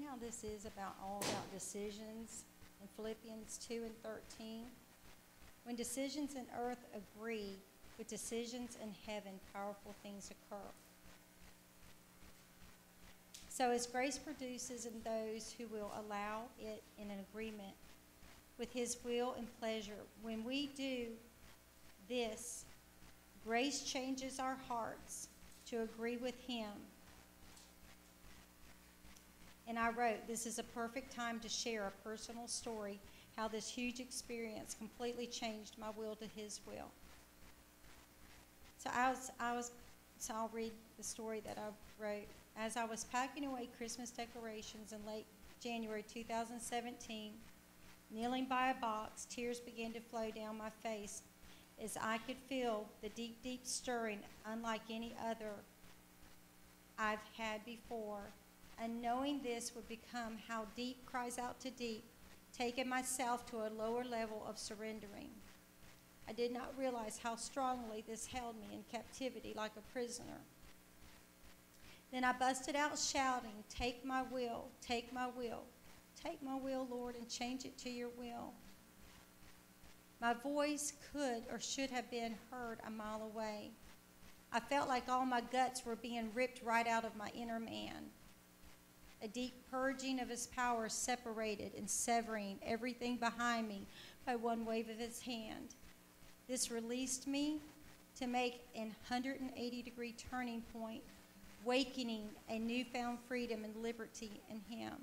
how this is all about decisions in Philippians 2 and 13? When decisions in earth agree with decisions in heaven, powerful things occur. So as grace produces in those who will allow it in an agreement with his will and pleasure, when we do this, grace changes our hearts to agree with him. And I wrote, this is a perfect time to share a personal story, how this huge experience completely changed my will to his will. So I'll read the story that I wrote. As I was packing away Christmas decorations in late January 2017, kneeling by a box, tears began to flow down my face as I could feel the deep, deep stirring unlike any other I've had before. And knowing this would become how deep cries out to deep, taking myself to a lower level of surrendering. I did not realize how strongly this held me in captivity like a prisoner. Then I busted out shouting, take my will, take my will. Take my will, Lord, and change it to your will. My voice could or should have been heard a mile away. I felt like all my guts were being ripped right out of my inner man. A deep purging of his power separated and severing everything behind me by one wave of his hand. This released me to make a 180-degree turning point, awakening a newfound freedom and liberty in him.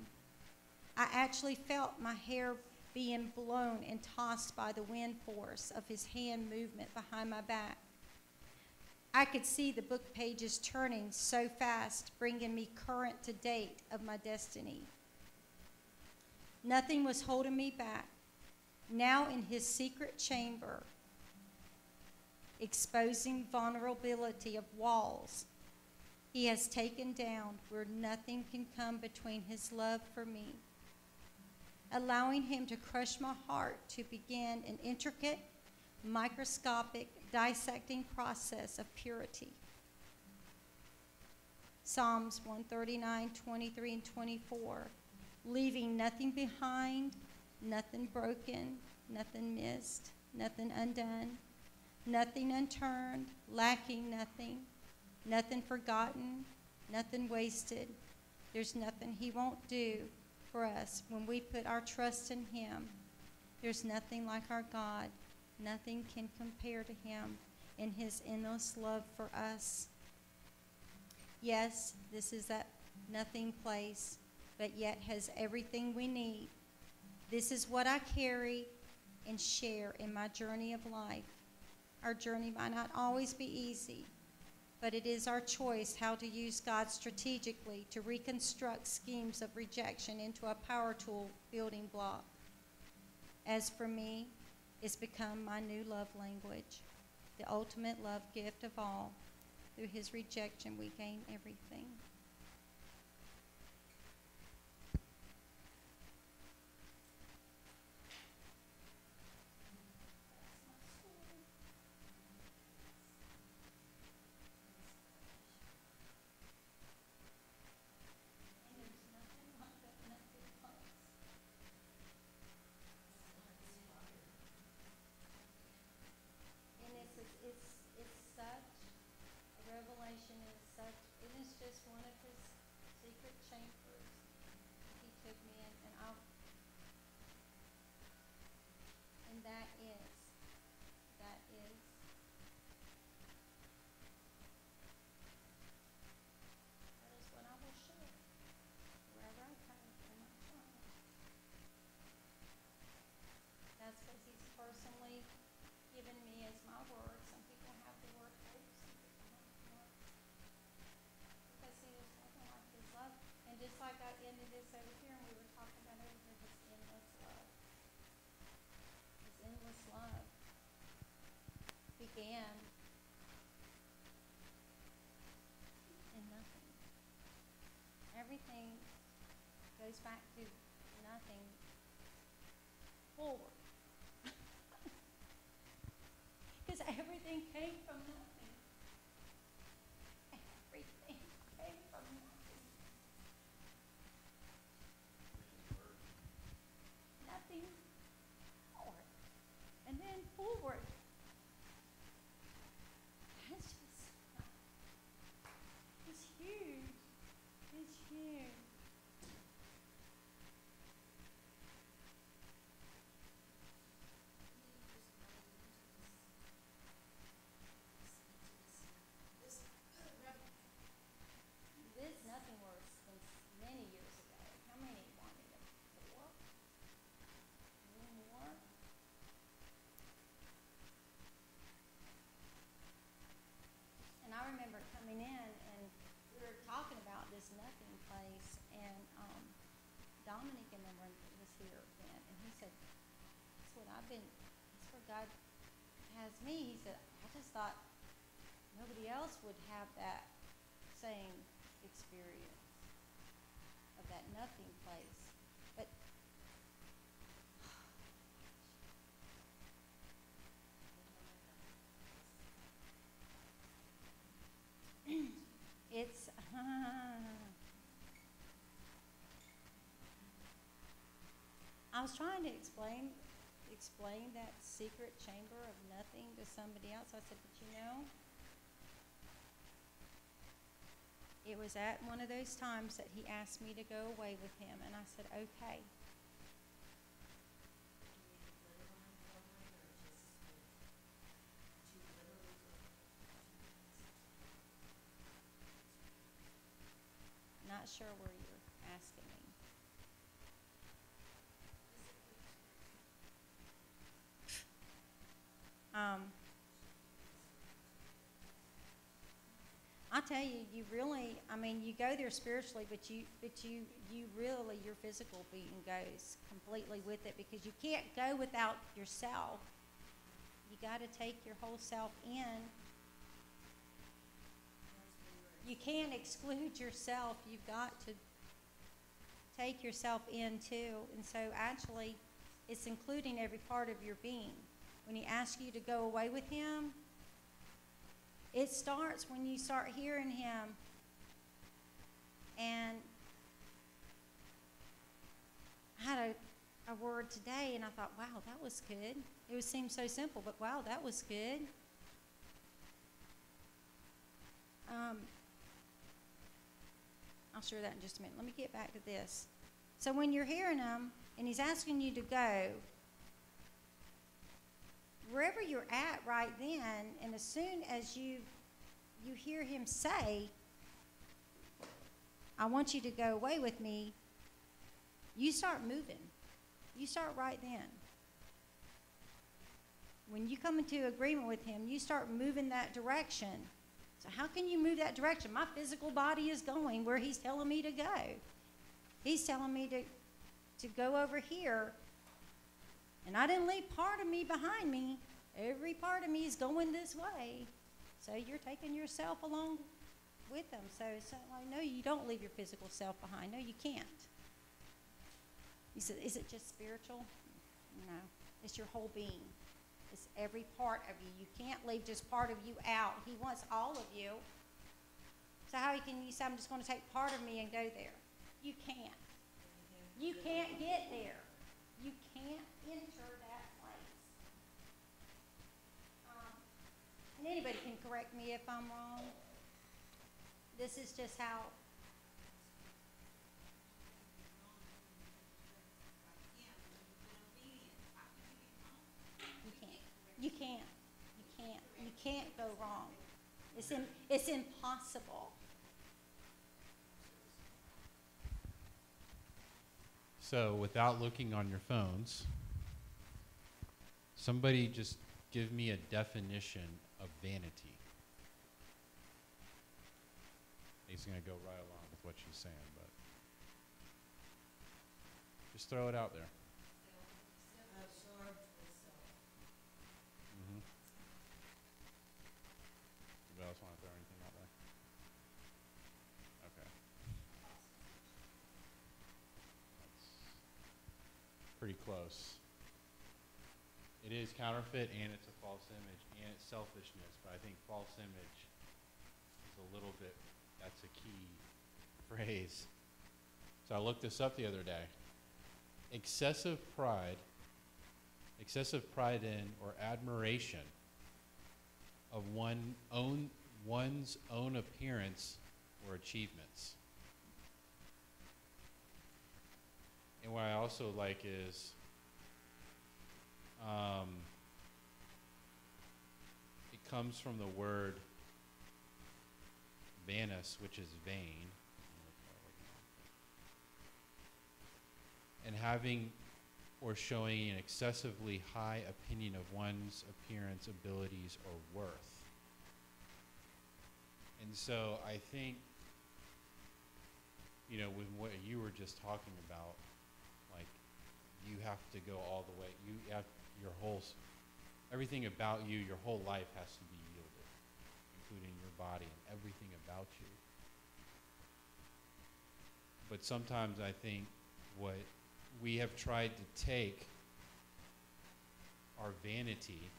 I actually felt my hair being blown and tossed by the wind force of his hand movement behind my back. I could see the book pages turning so fast, bringing me current to date of my destiny. Nothing was holding me back. Now in his secret chamber, exposing vulnerability of walls he has taken down where nothing can come between his love for me, allowing him to crush my heart to begin an intricate, microscopic, dissecting process of purity. Psalms 139, 23, and 24, leaving nothing behind, nothing broken, nothing missed, nothing undone, nothing unturned, lacking nothing, nothing forgotten, nothing wasted. There's nothing he won't do for us when we put our trust in him. There's nothing like our God. Nothing can compare to him in his endless love for us. Yes, this is that nothing place, but yet has everything we need. This is what I carry and share in my journey of life. Our journey might not always be easy, but it is our choice how to use God strategically to reconstruct schemes of rejection into a power tool building block. As for me, it's become my new love language, the ultimate love gift of all. Through his rejection, we gain everything. Revelation is such, it is just one of his secret chambers he took me in, and that is, that is what I will share wherever I come in my time. That's what he's personally given me as my word. Some people have the word hope, some people have the word. Because see, there's nothing like his love. And just like I ended this over here, and we were talking about over here, his endless love. His endless love began in nothing. Everything goes back to nothing forward. Because everything came from nothing. Everything came from nothing. Dominic and them was here then, and he said, that's where God has me. He said, I just thought nobody else would have that same experience of that nothing place. But it's I was trying to explain that secret chamber of nothing to somebody else. I said, but it was at one of those times that he asked me to go away with him, and I said, okay. Not sure where you're asking me. I'll tell you, you go there spiritually, but you really, your physical being goes completely with it, because you can't go without yourself. You got to take your whole self in. You can't exclude yourself. You've got to take yourself in too. And so actually, it's including every part of your being. When he asks you to go away with him, it starts when you start hearing him. And I had a word today, and I thought, wow, that was good. It seemed so simple, but wow, that was good. I'll share that in just a minute. Let me get back to this. So when you're hearing him, and he's asking you to go, wherever you're at right then, and as soon as you hear him say, I want you to go away with me, you start moving. You start right then. When you come into agreement with him, you start moving that direction. So how can you move that direction? My physical body is going where he's telling me to go. He's telling me to go over here. And I didn't leave part of me behind me. Every part of me is going this way. So you're taking yourself along with them. So it's like, no, you don't leave your physical self behind. No, you can't. You said, is it just spiritual? No. It's your whole being. It's every part of you. You can't leave just part of you out. He wants all of you. So how can you say, I'm just going to take part of me and go there? You can't. You can't get there. You can't enter that place. And anybody can correct me if I'm wrong. This is just how. You can't go wrong. It's impossible. So without looking on your phones, somebody just give me a definition of vanity. He's going to go right along with what she's saying, but just throw it out there. Anybody else want to throw anything out there? Okay. That's pretty close. It is counterfeit, and it's a false image, and it's selfishness, but I think false image is a little bit, that's a key phrase. So I looked this up the other day. Excessive pride in or admiration of one's own appearance or achievements. And what I also like is it comes from the word vanus, which is vain, and having or showing an excessively high opinion of one's appearance, abilities, or worth. And so I think, with what you were just talking about, you have to go all the way. You have everything about you, your whole life has to be yielded, including your body and everything about you. But sometimes I think what we have tried to take our vanity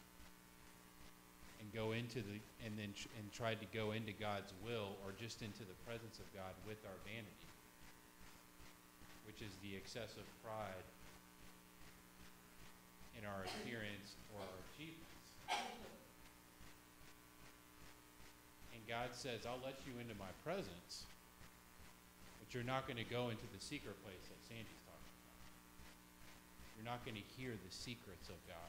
and go into and tried to go into God's will or just into the presence of God with our vanity, which is the excessive pride in our appearance or our achievements. And God says, I'll let you into my presence, but you're not going to go into the secret place that Sandy's talking about. You're not going to hear the secrets of God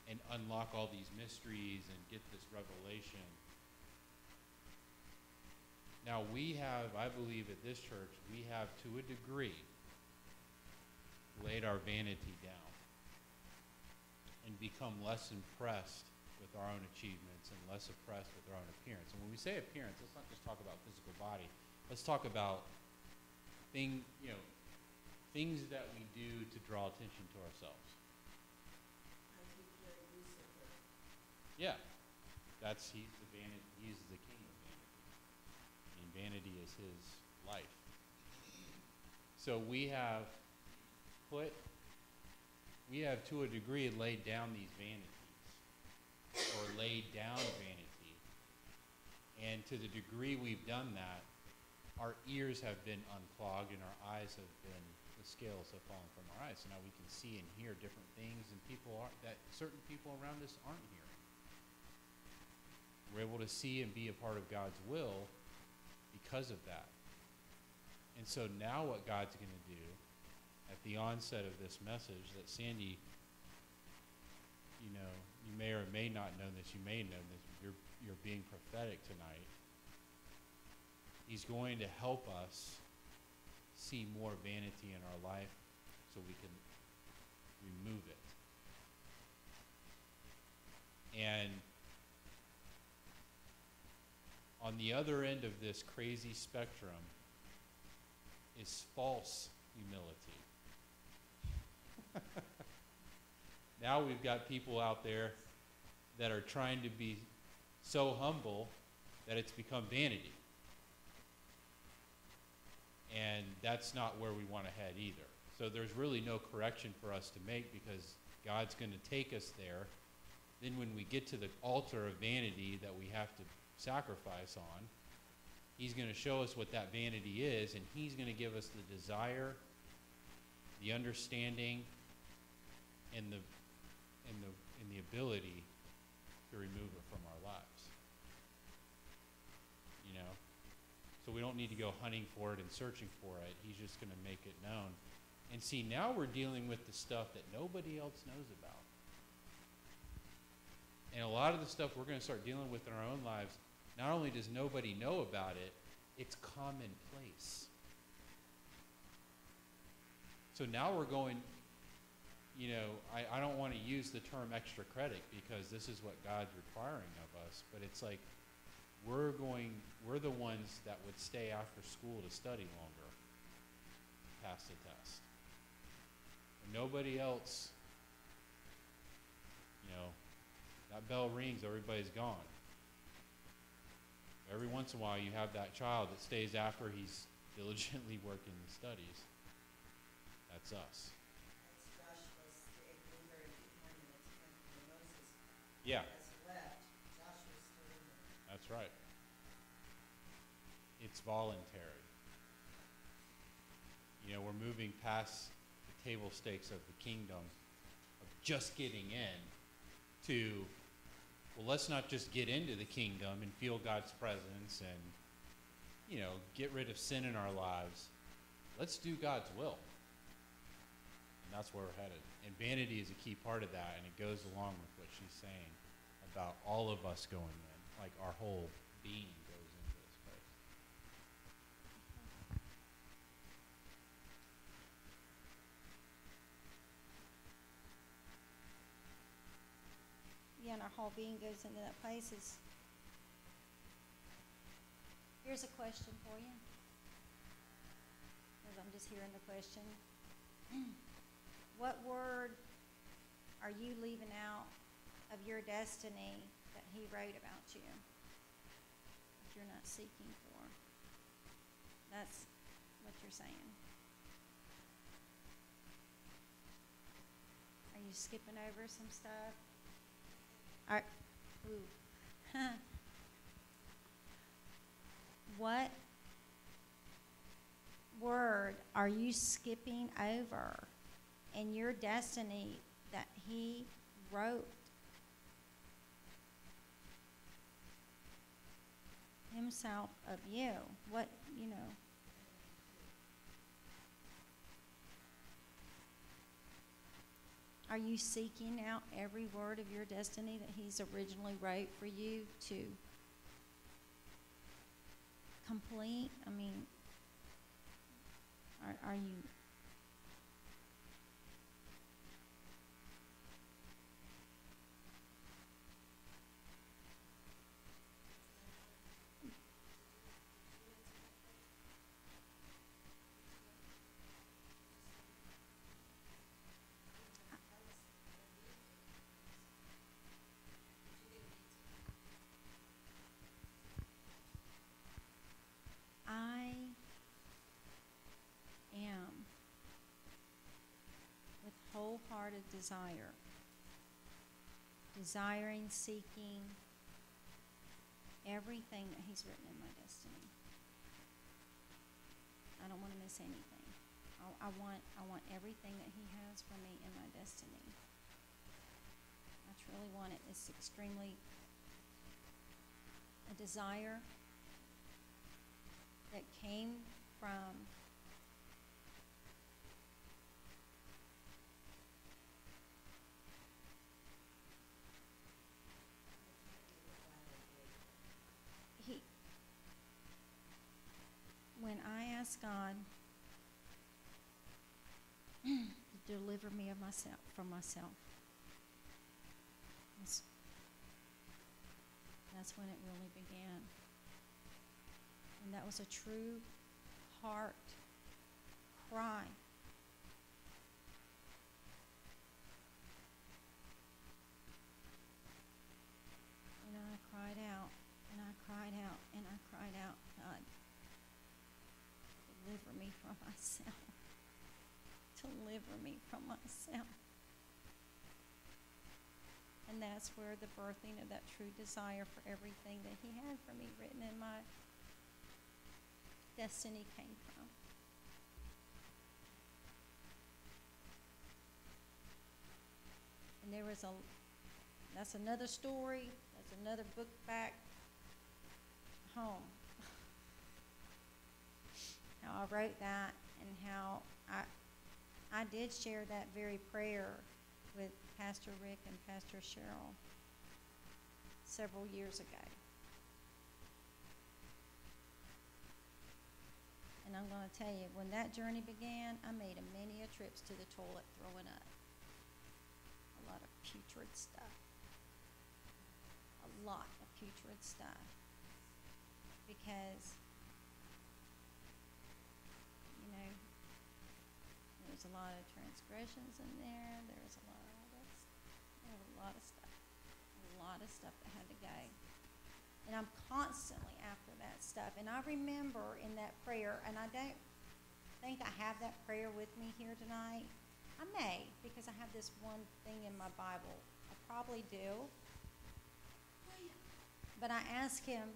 and unlock all these mysteries and get this revelation. Now we have, I believe at this church, we have to a degree laid our vanity down and become less impressed with our own achievements and less impressed with our own appearance. And when we say appearance, let's not just talk about physical body. Let's talk about things that we do to draw attention to ourselves. Yeah, he's the vanity. He's the king of vanity, and vanity is his life. So we have to a degree laid down these vanities, or laid down vanity, and to the degree we've done that, our ears have been unclogged and our eyes have been, the scales have fallen from our eyes. So now we can see and hear different things, and certain people around us aren't hearing. We're able to see and be a part of God's will because of that. And so now what God's going to do at the onset of this message that Sandy, you may or may not know this, you may know this, you're being prophetic tonight. He's going to help us see more vanity in our life so we can remove it. And on the other end of this crazy spectrum is false humility. Now we've got people out there that are trying to be so humble that it's become vanity. And that's not where we want to head either. So there's really no correction for us to make because God's going to take us there. Then when we get to the altar of vanity that we have to sacrifice on, he's going to show us what that vanity is, and he's going to give us the desire, the understanding, and the ability to remove it from our lives. So we don't need to go hunting for it and searching for it. He's just going to make it known. And see, now we're dealing with the stuff that nobody else knows about. And a lot of the stuff we're going to start dealing with in our own lives, not only does nobody know about it, it's commonplace. So now we're going, I don't want to use the term extra credit because this is what God's requiring of us, but it's like we're the ones that would stay after school to study longer, pass the test. And nobody else, that bell rings, everybody's gone. Every once in a while you have that child that stays after he's diligently working the studies. That's us. That's Joshua's, very behind the time when Moses Yeah, has left. Joshua's still in there. that's right. It's voluntary. We're moving past the table stakes of the kingdom of just getting in to, well, let's not just get into the kingdom and feel God's presence and, get rid of sin in our lives. Let's do God's will. And that's where we're headed. And vanity is a key part of that, and it goes along with what she's saying about all of us going in, like our whole being goes into this place. Yeah, and our whole being goes into that place. Here's a question for you. As I'm just hearing the question. what word are you leaving out of your destiny that he wrote about you? If you're not seeking for. That's what you're saying. Are you skipping over some stuff? Ooh. What word are you skipping over in your destiny that he wrote himself of you? What, you know. Are you seeking out every word of your destiny that he's originally wrote for you to complete? I mean, are you? I am with wholehearted desire, desiring, seeking everything that he's written in my destiny. I don't want to miss anything. I want everything that he has for me in my destiny. I truly want it. It's extremely a desire that came from when I asked God to deliver me of myself from myself. That's when it really began. And that was a true heart cry. And I cried out, and I cried out, and I cried out, God, deliver me from myself. Deliver me from myself. And that's where the birthing of that true desire for everything that he had for me written in my destiny came from. And there was that's another story, that's another book back home. How I wrote that and how I did share that very prayer with Pastor Rick and Pastor Cheryl several years ago. And I'm going to tell you, when that journey began, I made many trips to the toilet throwing up. A lot of putrid stuff. A lot of putrid stuff. Because, you know, there's a lot of transgressions in there. There's a lot of all this. There's a lot of stuff. A lot of stuff that had to go. And I'm constantly after that stuff. And I remember in that prayer, and I don't think I have that prayer with me here tonight. I may, because I have this one thing in my Bible. I probably do. But I asked him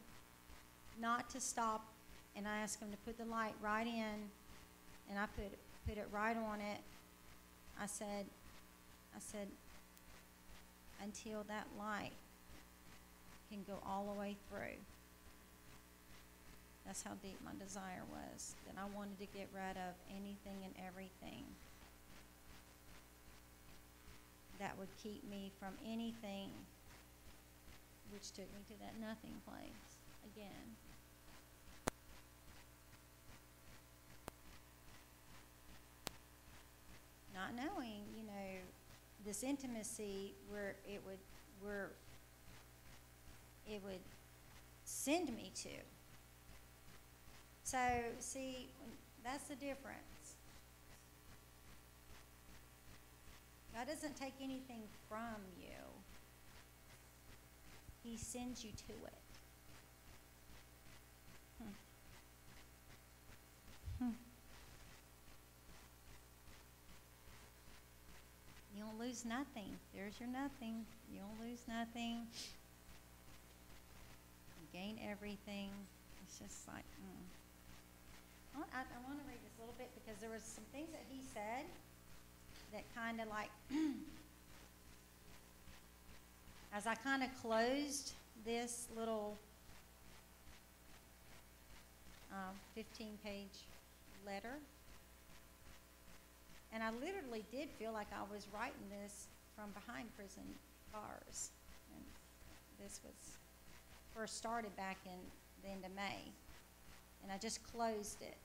not to stop, and I asked him to put the light right in, and I put it right on it. I said, until that light can go all the way through. That's how deep my desire was, that I wanted to get rid of anything and everything that would keep me from anything, which took me to that nothing place again. Not knowing, you know, this intimacy where it would send me to. So, see, that's the difference. God doesn't take anything from you. He sends you to it. You don't lose nothing. There's your nothing. You don't lose nothing. You gain everything. It's just like, I want to read this a little bit because there was some things that he said that kind of like, as I kind of closed this little 15-page letter, and I literally did feel like I was writing this from behind prison bars. And this was first started back in the end of May. And I just closed it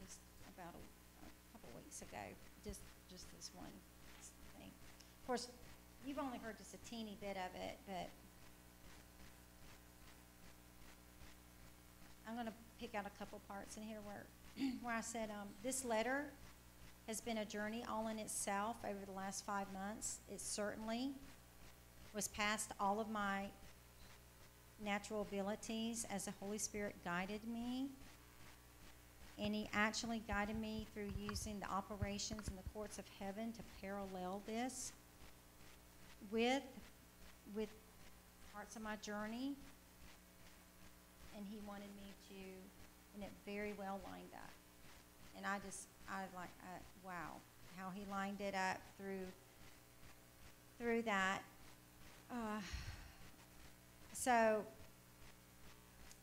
just about a couple weeks ago. Just this one thing. Of course, you've only heard just a teeny bit of it, but I'm going to pick out a couple parts in here where I said, this letter has been a journey all in itself over the last 5 months. It certainly was past all of my natural abilities as the Holy Spirit guided me. And he actually guided me through using the operations in the courts of heaven to parallel this with parts of my journey. And he wanted me to, and it very well lined up. And wow, how he lined it up through that. So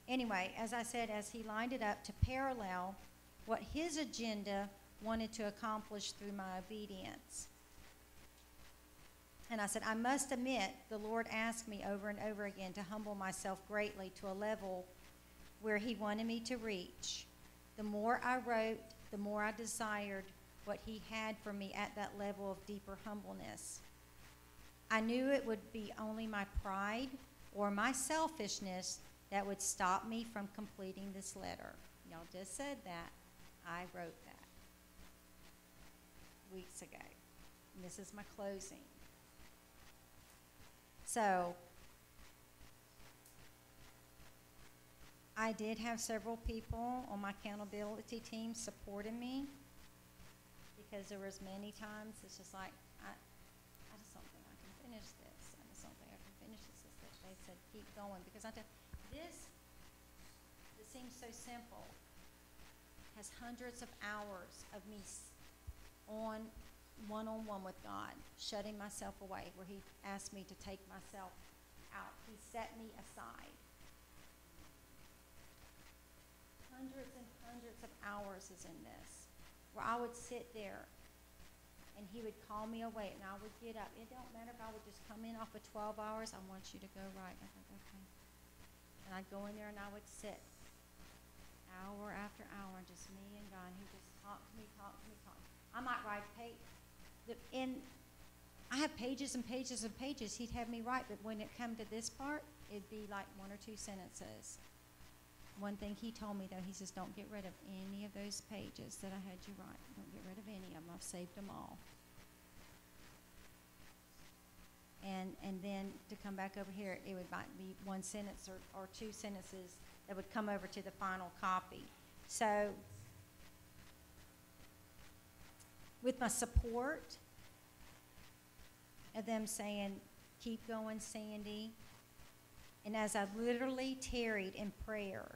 anyway, as I said, as he lined it up to parallel what his agenda wanted to accomplish through my obedience. And I said, I must admit, the Lord asked me over and over again to humble myself greatly to a level where he wanted me to reach. The more I wrote, the more I desired what he had for me at that level of deeper humbleness. I knew it would be only my pride or my selfishness that would stop me from completing this letter. Y'all just said that. I wrote that weeks ago. And this is my closing. So, I did have several people on my accountability team supporting me because there was many times it's just like, I just don't think I can finish this. I just don't think I can finish this. They said, keep going. Because this seems so simple, has hundreds of hours of me on one-on-one with God, shutting myself away, where he asked me to take myself out. He set me aside. Hundreds and hundreds of hours is in this, where I would sit there and he would call me away and I would get up. It don't matter if I would just come in off of 12 hours. I want you to go right. I thought, okay. And I'd go in there and I would sit hour after hour, just me and God. He just talked to me. I might write I have pages and pages and pages he'd have me write, but when it come to this part, it'd be like 1 or 2 sentences. One thing he told me, though, he says, don't get rid of any of those pages that I had you write. Don't get rid of any of them. I've saved them all. And then to come back over here, it would might be 1 sentence or 2 sentences that would come over to the final copy. So with my support of them saying, keep going, Sandy, and as I literally tarried in prayer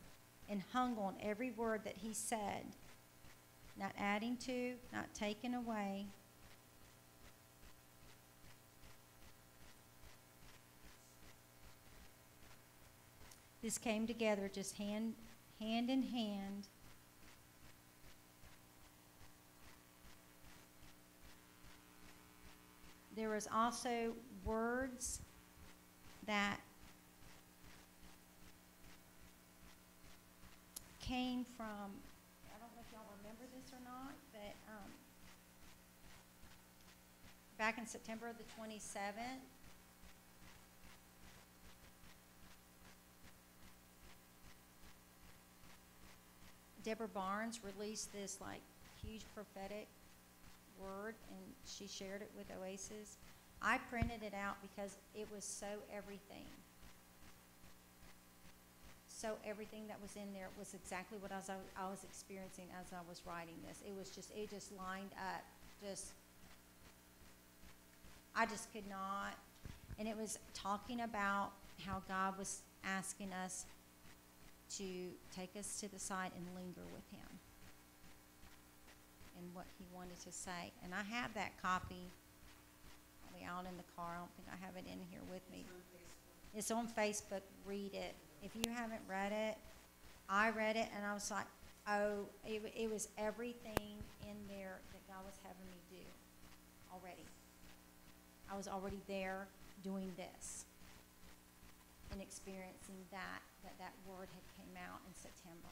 and hung on every word that he said, not adding to, not taking away, this came together just hand in hand. There was also words that came from, I don't know if y'all remember this or not, but back in September the 27th, Deborah Barnes released this like huge prophetic word, and she shared it with Oasis. I printed it out because it was so everything. So everything that was in there was exactly what I was experiencing as I was writing this. It just lined up. I just could not. And it was talking about how God was asking us to take us to the side and linger with him and what he wanted to say. And I have that copy probably out in the car. I don't think I have it in here with me. It's on Facebook. Read it. If you haven't read it, I read it and I was like, oh, it was everything in there that God was having me do already. I was already there doing this and experiencing that word had came out in September.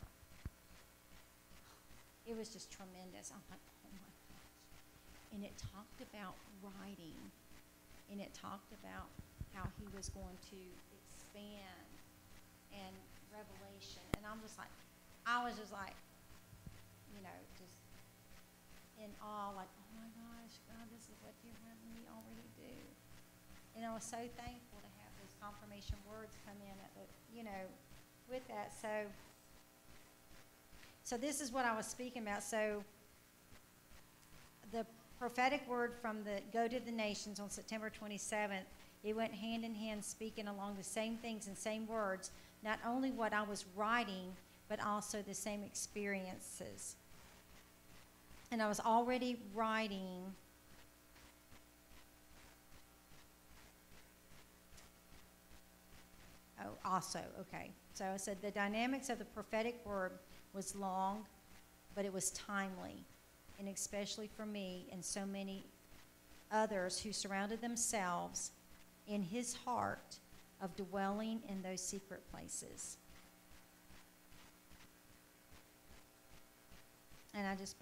It was just tremendous. I'm like, oh my gosh. And it talked about writing, and it talked about how he was going to expand and revelation. And I was just like, just in awe, like, oh my gosh, God, this is what you're having me already do. And I was so thankful to have those confirmation words come in with that. So this is what I was speaking about. So the prophetic word from the Go to the Nations on September 27th, it went hand in hand, speaking along the same things and same words, not only what I was writing, but also the same experiences. And I was already writing okay. So I said the dynamics of the prophetic word was long, but it was timely, and especially for me and so many others who surrounded themselves in his heart of dwelling in those secret places. And I just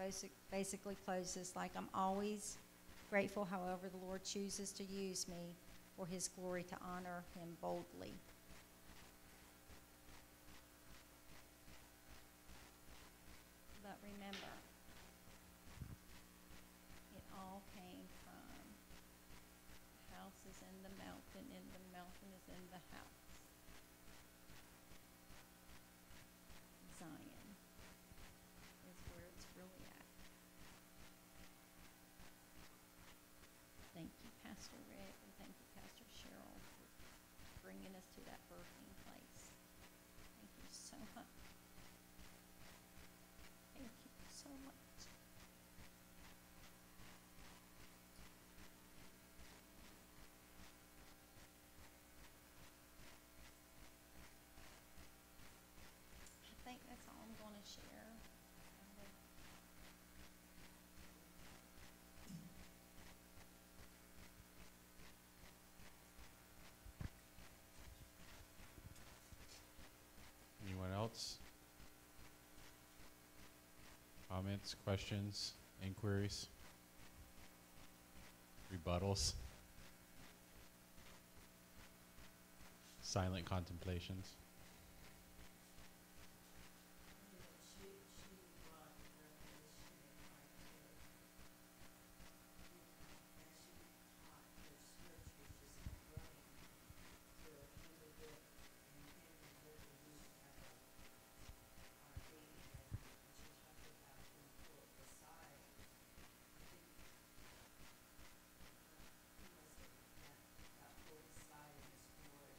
basically close this like I'm always grateful, however the Lord chooses to use me for his glory, to honor him boldly. But remember, it all came from the house is in the mountain, and the mountain is in the house. Zion is where it's really at. Thank you, Pastor Rick, and thank you, Pastor Cheryl, for bringing us to that birthing place. Thank you so much. Thank you so much. I think that's all I'm going to share. Anyone else? Comments, questions, inquiries, rebuttals, silent contemplations? She brought revelation in part two. As she taught, the scriptures just kept running till he would get, and him and Ricky used to have our meeting, and she talked about him pull aside. I think he must have got pulled aside in his word.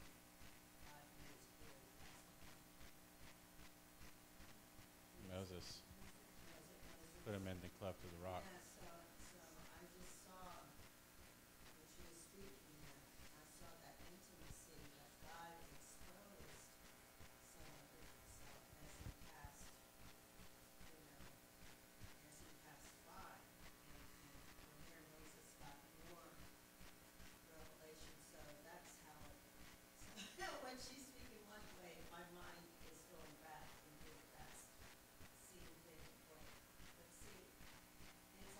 God knew his word. Moses. Put him in the cleft of the rock. Yeah, so I just saw, when she was speaking, that I saw that intimacy that God exposed some of it, so as he passed, as he passed by, and from there Moses got more revelation, so that's how it, so when she's speaking one way, my mind is going back and doing that same thing, but see, it's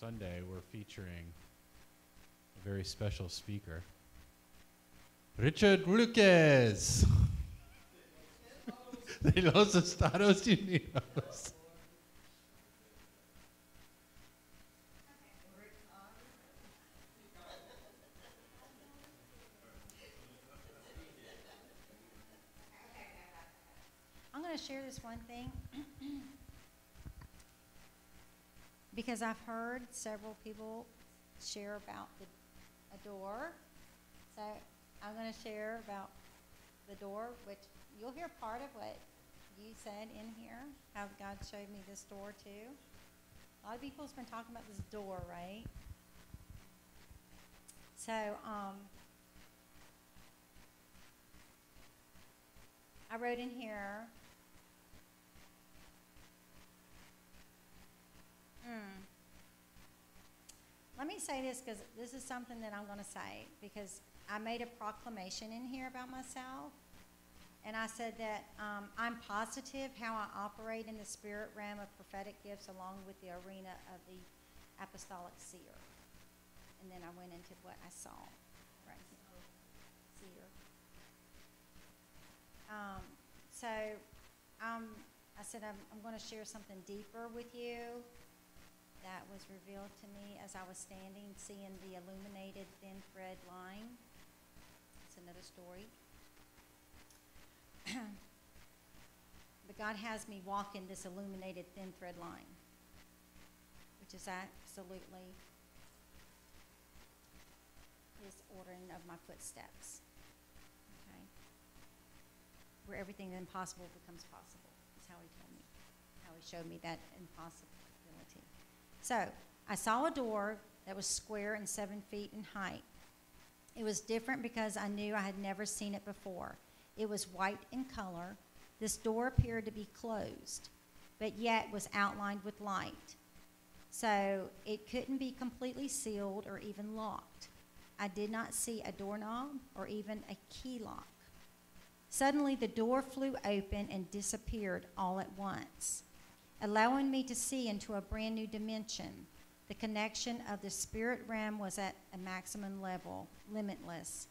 Sunday, we're featuring a very special speaker, Richard Luquez de los Estados Unidos. I'm going to share this one thing because I've heard several people share about a door. So I'm going to share about the door, which you'll hear part of what you said in here, how God showed me this door too. A lot of people's been talking about this door, right? So, I wrote in here, let me say this because this is something that I'm going to say because I made a proclamation in here about myself. And I said that I'm positive how I operate in the spirit realm of prophetic gifts along with the arena of the apostolic seer. And then I went into what I saw right here. Seer. I said I'm going to share something deeper with you that was revealed to me as I was standing, seeing the illuminated thin thread line. It's another story. But God has me walking this illuminated thin thread line, which is absolutely His ordering of my footsteps. Okay? Where everything impossible becomes possible is how He told me, how He showed me that impossibility. So I saw a door that was square and 7 feet in height. It was different because I knew I had never seen it before. It was white in color. This door appeared to be closed, but yet was outlined with light. So it couldn't be completely sealed or even locked. I did not see a doorknob or even a key lock. Suddenly the door flew open and disappeared all at once, allowing me to see into a brand new dimension. The connection of the spirit realm was at a maximum level, limitless.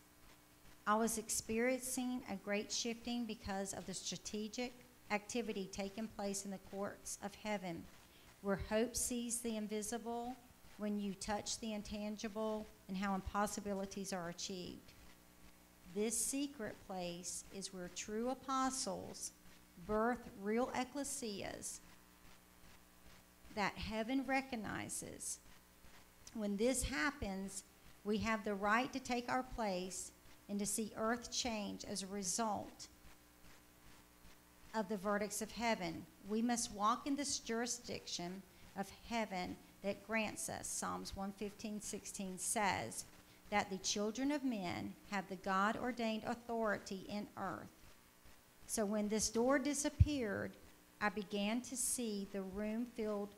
I was experiencing a great shifting because of the strategic activity taking place in the courts of heaven, where hope sees the invisible, when you touch the intangible, and how impossibilities are achieved. This secret place is where true apostles birth real ecclesias that heaven recognizes. When this happens, we have the right to take our place and to see earth change as a result of the verdicts of heaven. We must walk in this jurisdiction of heaven that grants us. Psalms 115:16 says that the children of men have the God-ordained authority in earth. So when this door disappeared, I began to see the room filled,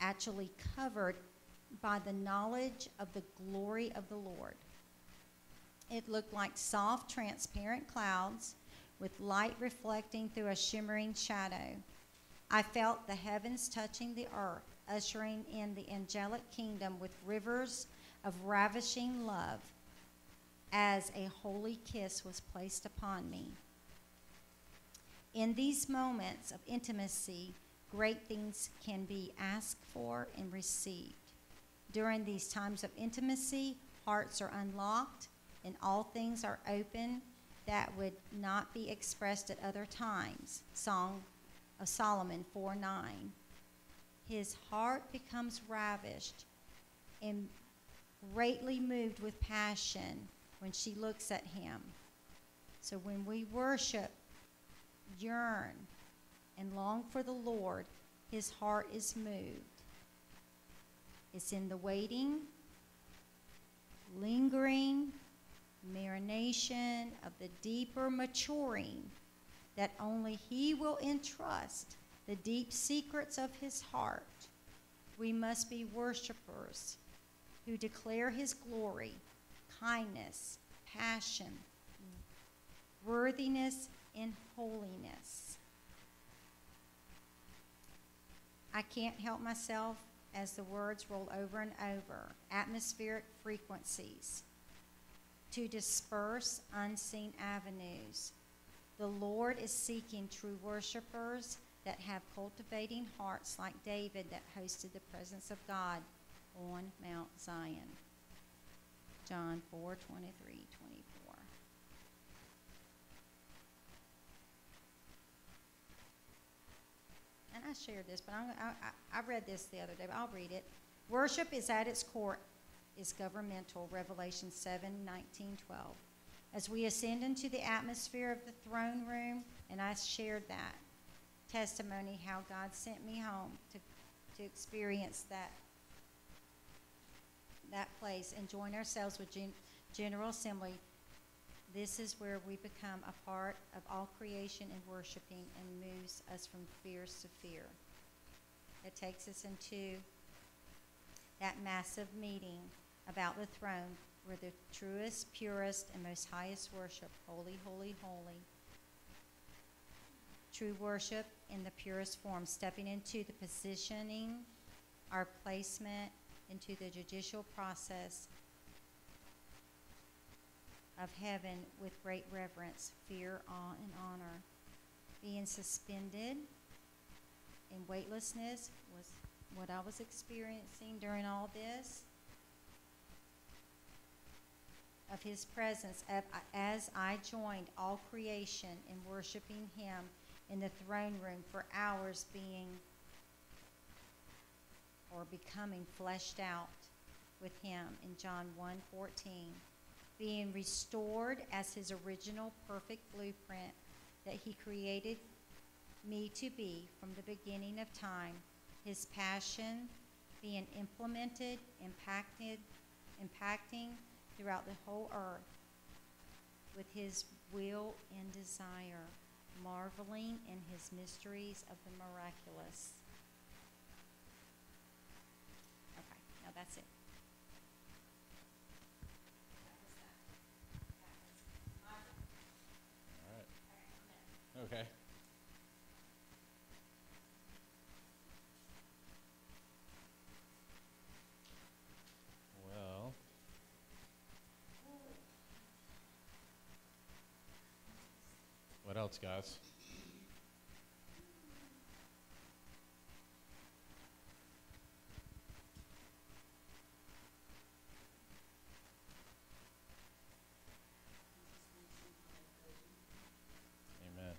actually covered by the knowledge of the glory of the Lord. It looked like soft, transparent clouds with light reflecting through a shimmering shadow. I felt the heavens touching the earth, ushering in the angelic kingdom with rivers of ravishing love as a holy kiss was placed upon me. In these moments of intimacy, great things can be asked for and received. During these times of intimacy, hearts are unlocked and all things are open that would not be expressed at other times. Song of Solomon 4:9. His heart becomes ravished and greatly moved with passion when she looks at him. So when we worship, yearn, and long for the Lord, his heart is moved. It's in the waiting, lingering, marination of the deeper maturing that only he will entrust the deep secrets of his heart. We must be worshipers who declare his glory, kindness, passion, worthiness, and holiness. I can't help myself as the words roll over and over, atmospheric frequencies to disperse unseen avenues. The Lord is seeking true worshipers that have cultivating hearts like David that hosted the presence of God on Mount Zion. John 4:23-24. And I shared this, but I read this the other day, but I'll read it. Worship is at its core, is governmental, Revelation 7:19-12. As we ascend into the atmosphere of the throne room, and I shared that testimony, how God sent me home to experience that place and join ourselves with General Assembly. This is where we become a part of all creation and worshiping and moves us from fears to fear. It takes us into that massive meeting about the throne where the truest, purest, and most highest worship, holy, holy, holy. True worship in the purest form, stepping into the positioning, our placement into the judicial process of heaven with great reverence, fear, awe, and honor. Being suspended in weightlessness was what I was experiencing during all this. Of his presence as I joined all creation in worshiping him in the throne room for hours, being or becoming fleshed out with him in John 1:14, being restored as his original perfect blueprint that he created me to be from the beginning of time, his passion being implemented, impacting throughout the whole earth with his will and desire, marveling in his mysteries of the miraculous. Okay, now that's it. All right. Okay. Well, what else, guys? Amen.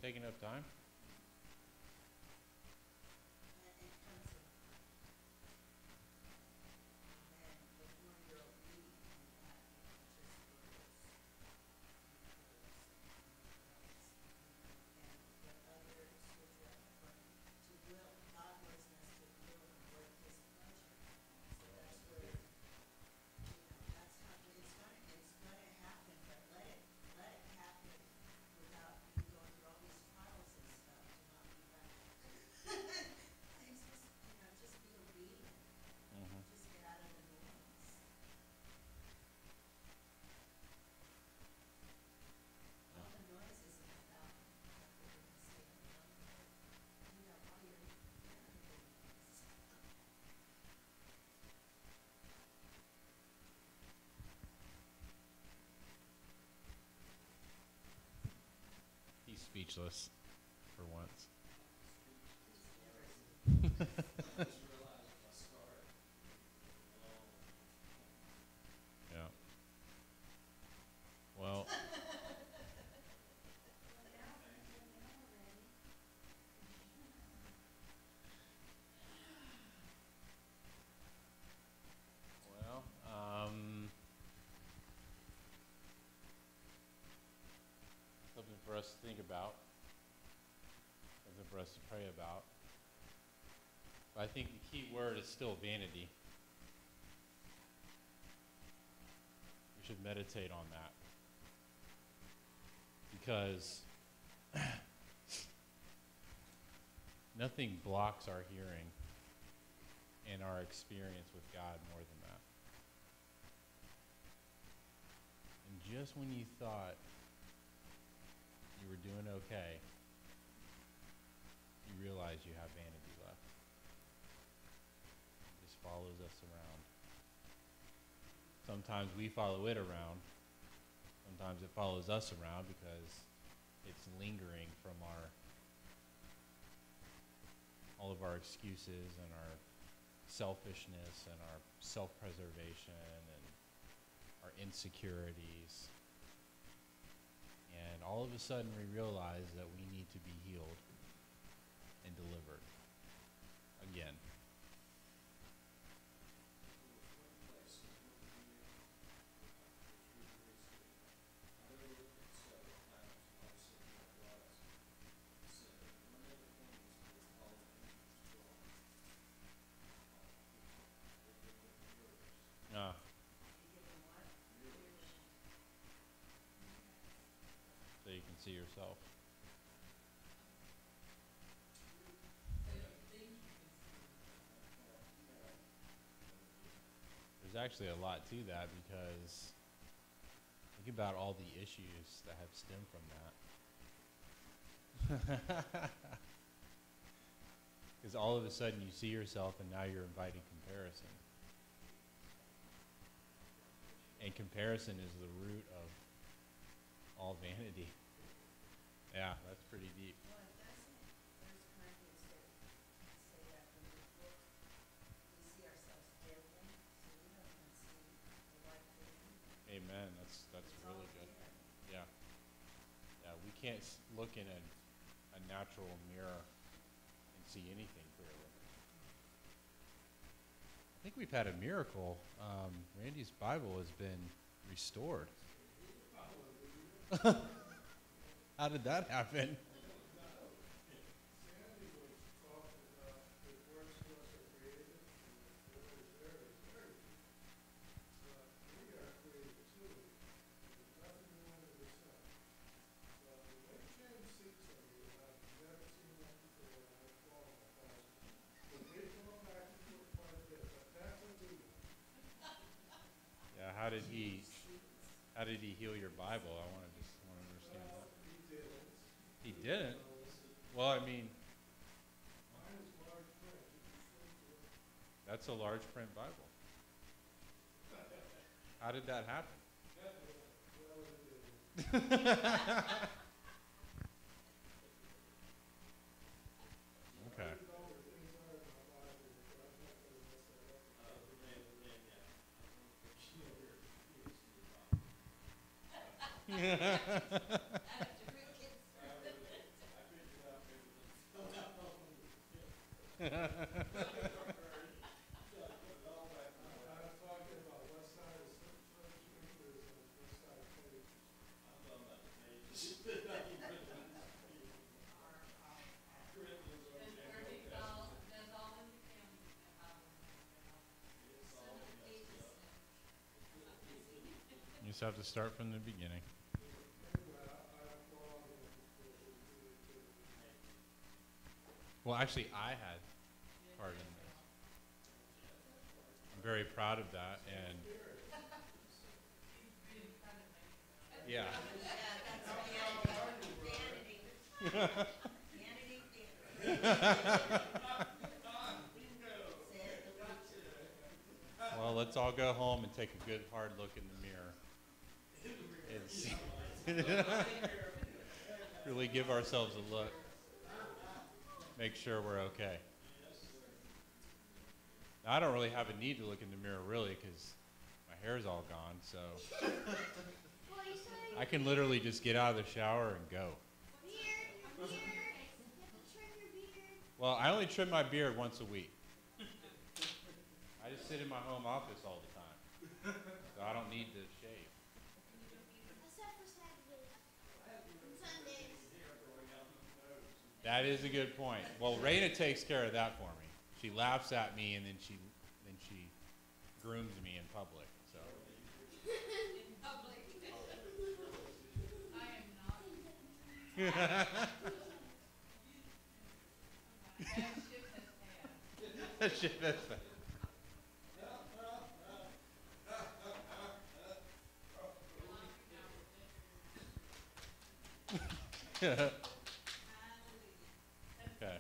taking up time? And it comes in. And then the more you're obedient in that, it just grows. And the other scripture I have, to will, God wants us to will and work his pleasure. So that's where, that's not, it's gonna happen, but let it happen without you going through all these trials and stuff to not be back. Things just, just be obedient. Mm-hmm. Just get out of the noise. All the noise isn't about what they're gonna say on the other. All your things. He's speechless for once. Yeah. Well, something for us to think about, something for us to pray about. But I think the key word is still vanity. We should meditate on that. Because nothing blocks our hearing and our experience with God more than that. And just when you thought you were doing okay, you realize you have vanity left. It just follows us around. Sometimes we follow it around. Sometimes it follows us around because it's lingering from all of our excuses and our selfishness and our self-preservation and our insecurities. And all of a sudden we realize that we need to be healed and delivered again. So you can see yourself. There's actually a lot to that because think about all the issues that have stemmed from that. Because all of a sudden you see yourself and now you're inviting comparison. And comparison is the root of all vanity. Yeah, that's pretty deep. Well, it doesn't. First Corinthians say that when we look, we see ourselves dimly, so we don't even see the light within. Amen. That's really good. Yeah. Yeah, we can't look in a natural mirror and see anything clearly. I think we've had a miracle. Randy's Bible has been restored. How did that happen? Sandy was talking about the works of us are created, and the word is very, very deep. We are created too. There's nothing new under the sun. So when James seeks on you, I've never seen that before, and I've fallen apart. So they come back and forth quite a bit, but that's what we do. Yeah, how did he heal your Bible? I want to understand that. He didn't. He didn't? Well, I mean, Mine is large print. You can flip through it. that's a large print Bible. How did that happen? Okay. You just have to start from the beginning. Well, actually, I had part in this. I'm very proud of that, and yeah. Well, let's all go home and take a good hard look in the mirror and see. Really give ourselves a look. Make sure we're okay. Now, I don't really have a need to look in the mirror, really, because my hair's all gone, so I can literally just get out of the shower and go. Well, I only trim my beard once a week. I just sit in my home office all the time, so I don't need to shave. Except for Saturdays and Sundays. That is a good point. Well, Raina takes care of that for me. She laughs at me and then she grooms me in public. So. In public. I am not. That ship has passed. Okay.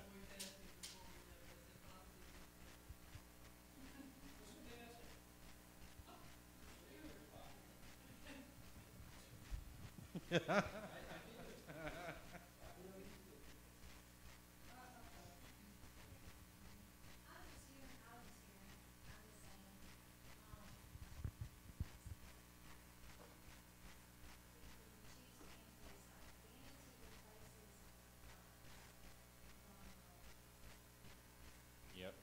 Yep.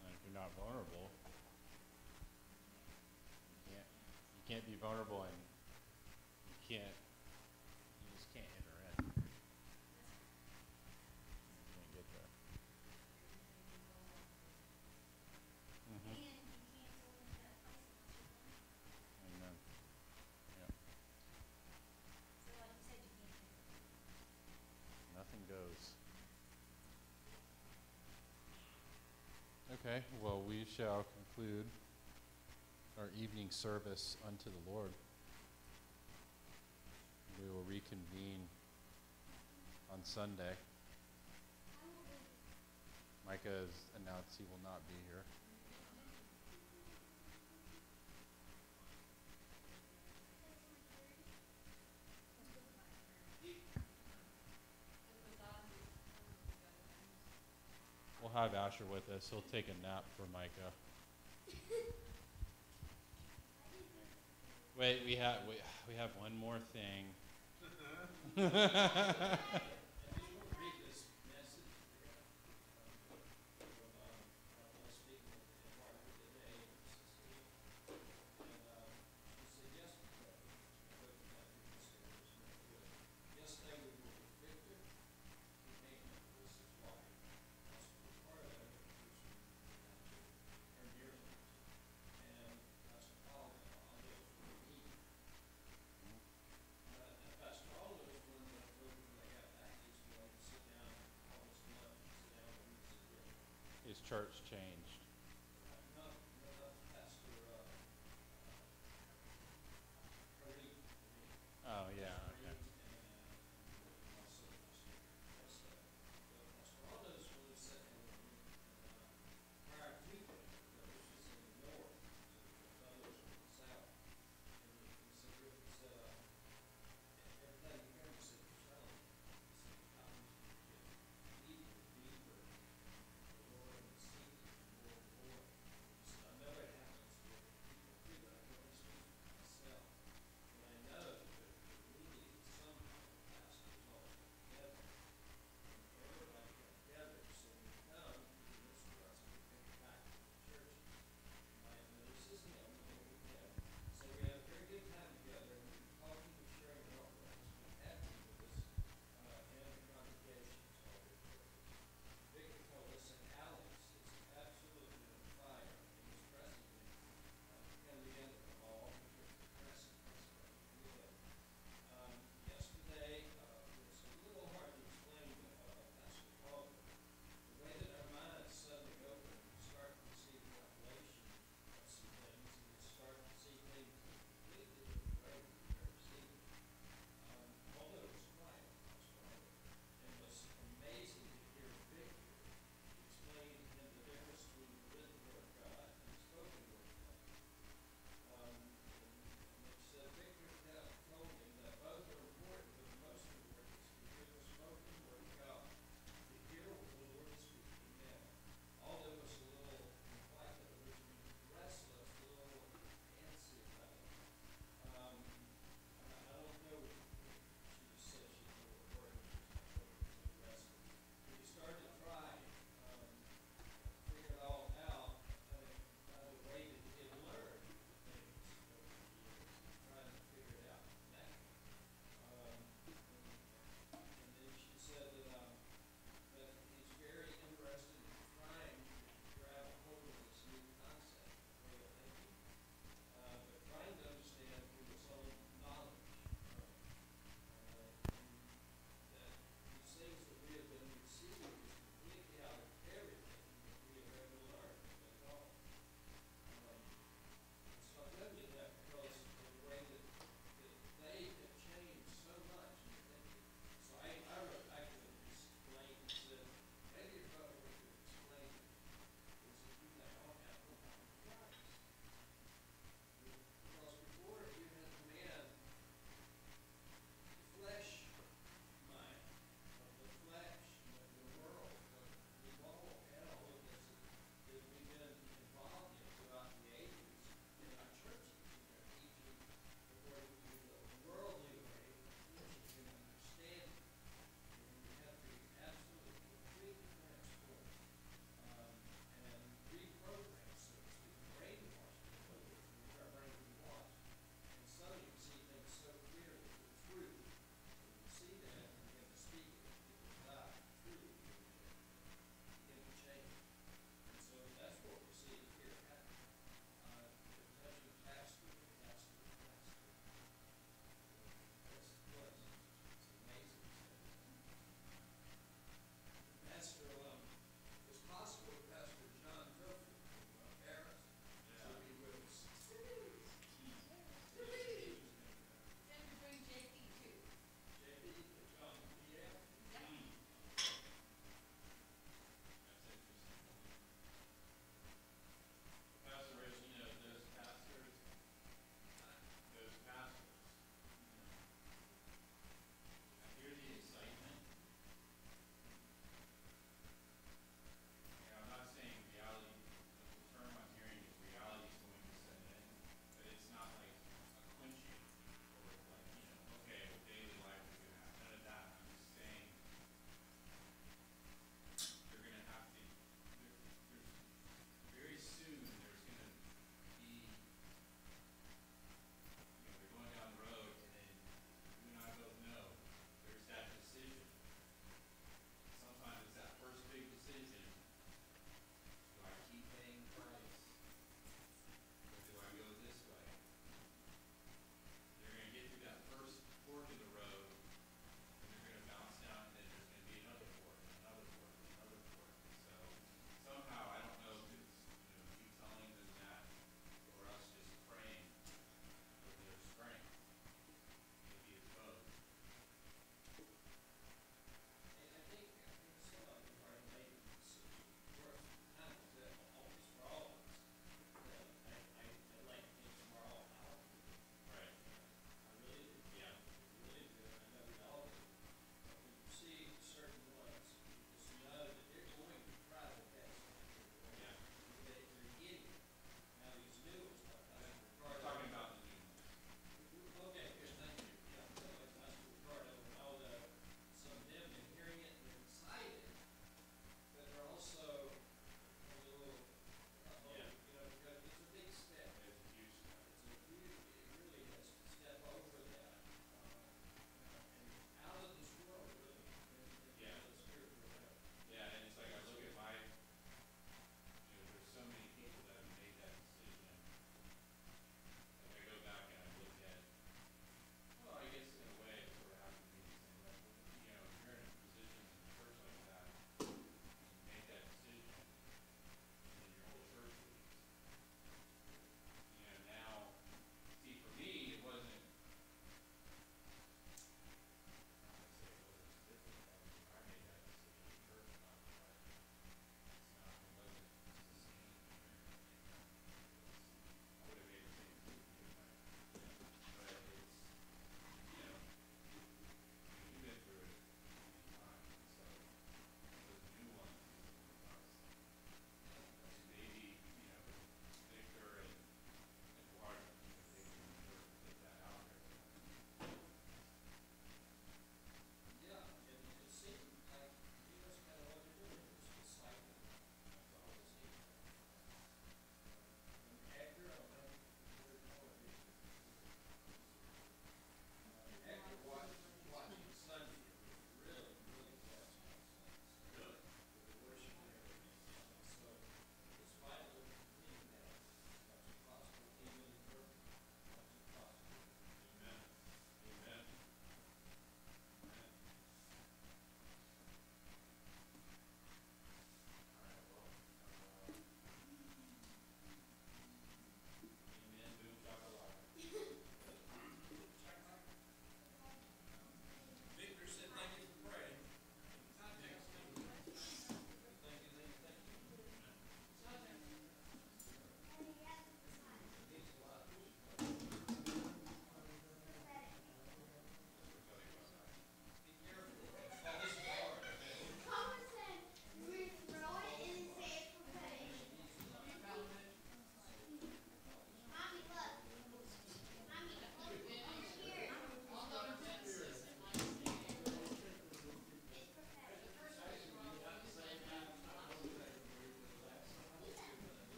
And if you're not vulnerable, you can't be vulnerable, and you just can't enter in. You can't get there. Amen. Yeah. Nothing goes. Okay, well, we shall conclude our evening service unto the Lord. We will reconvene on Sunday. Micah has announced he will not be here. We'll have Asher with us. He'll take a nap for Micah. Wait, we have one more thing. His church changed.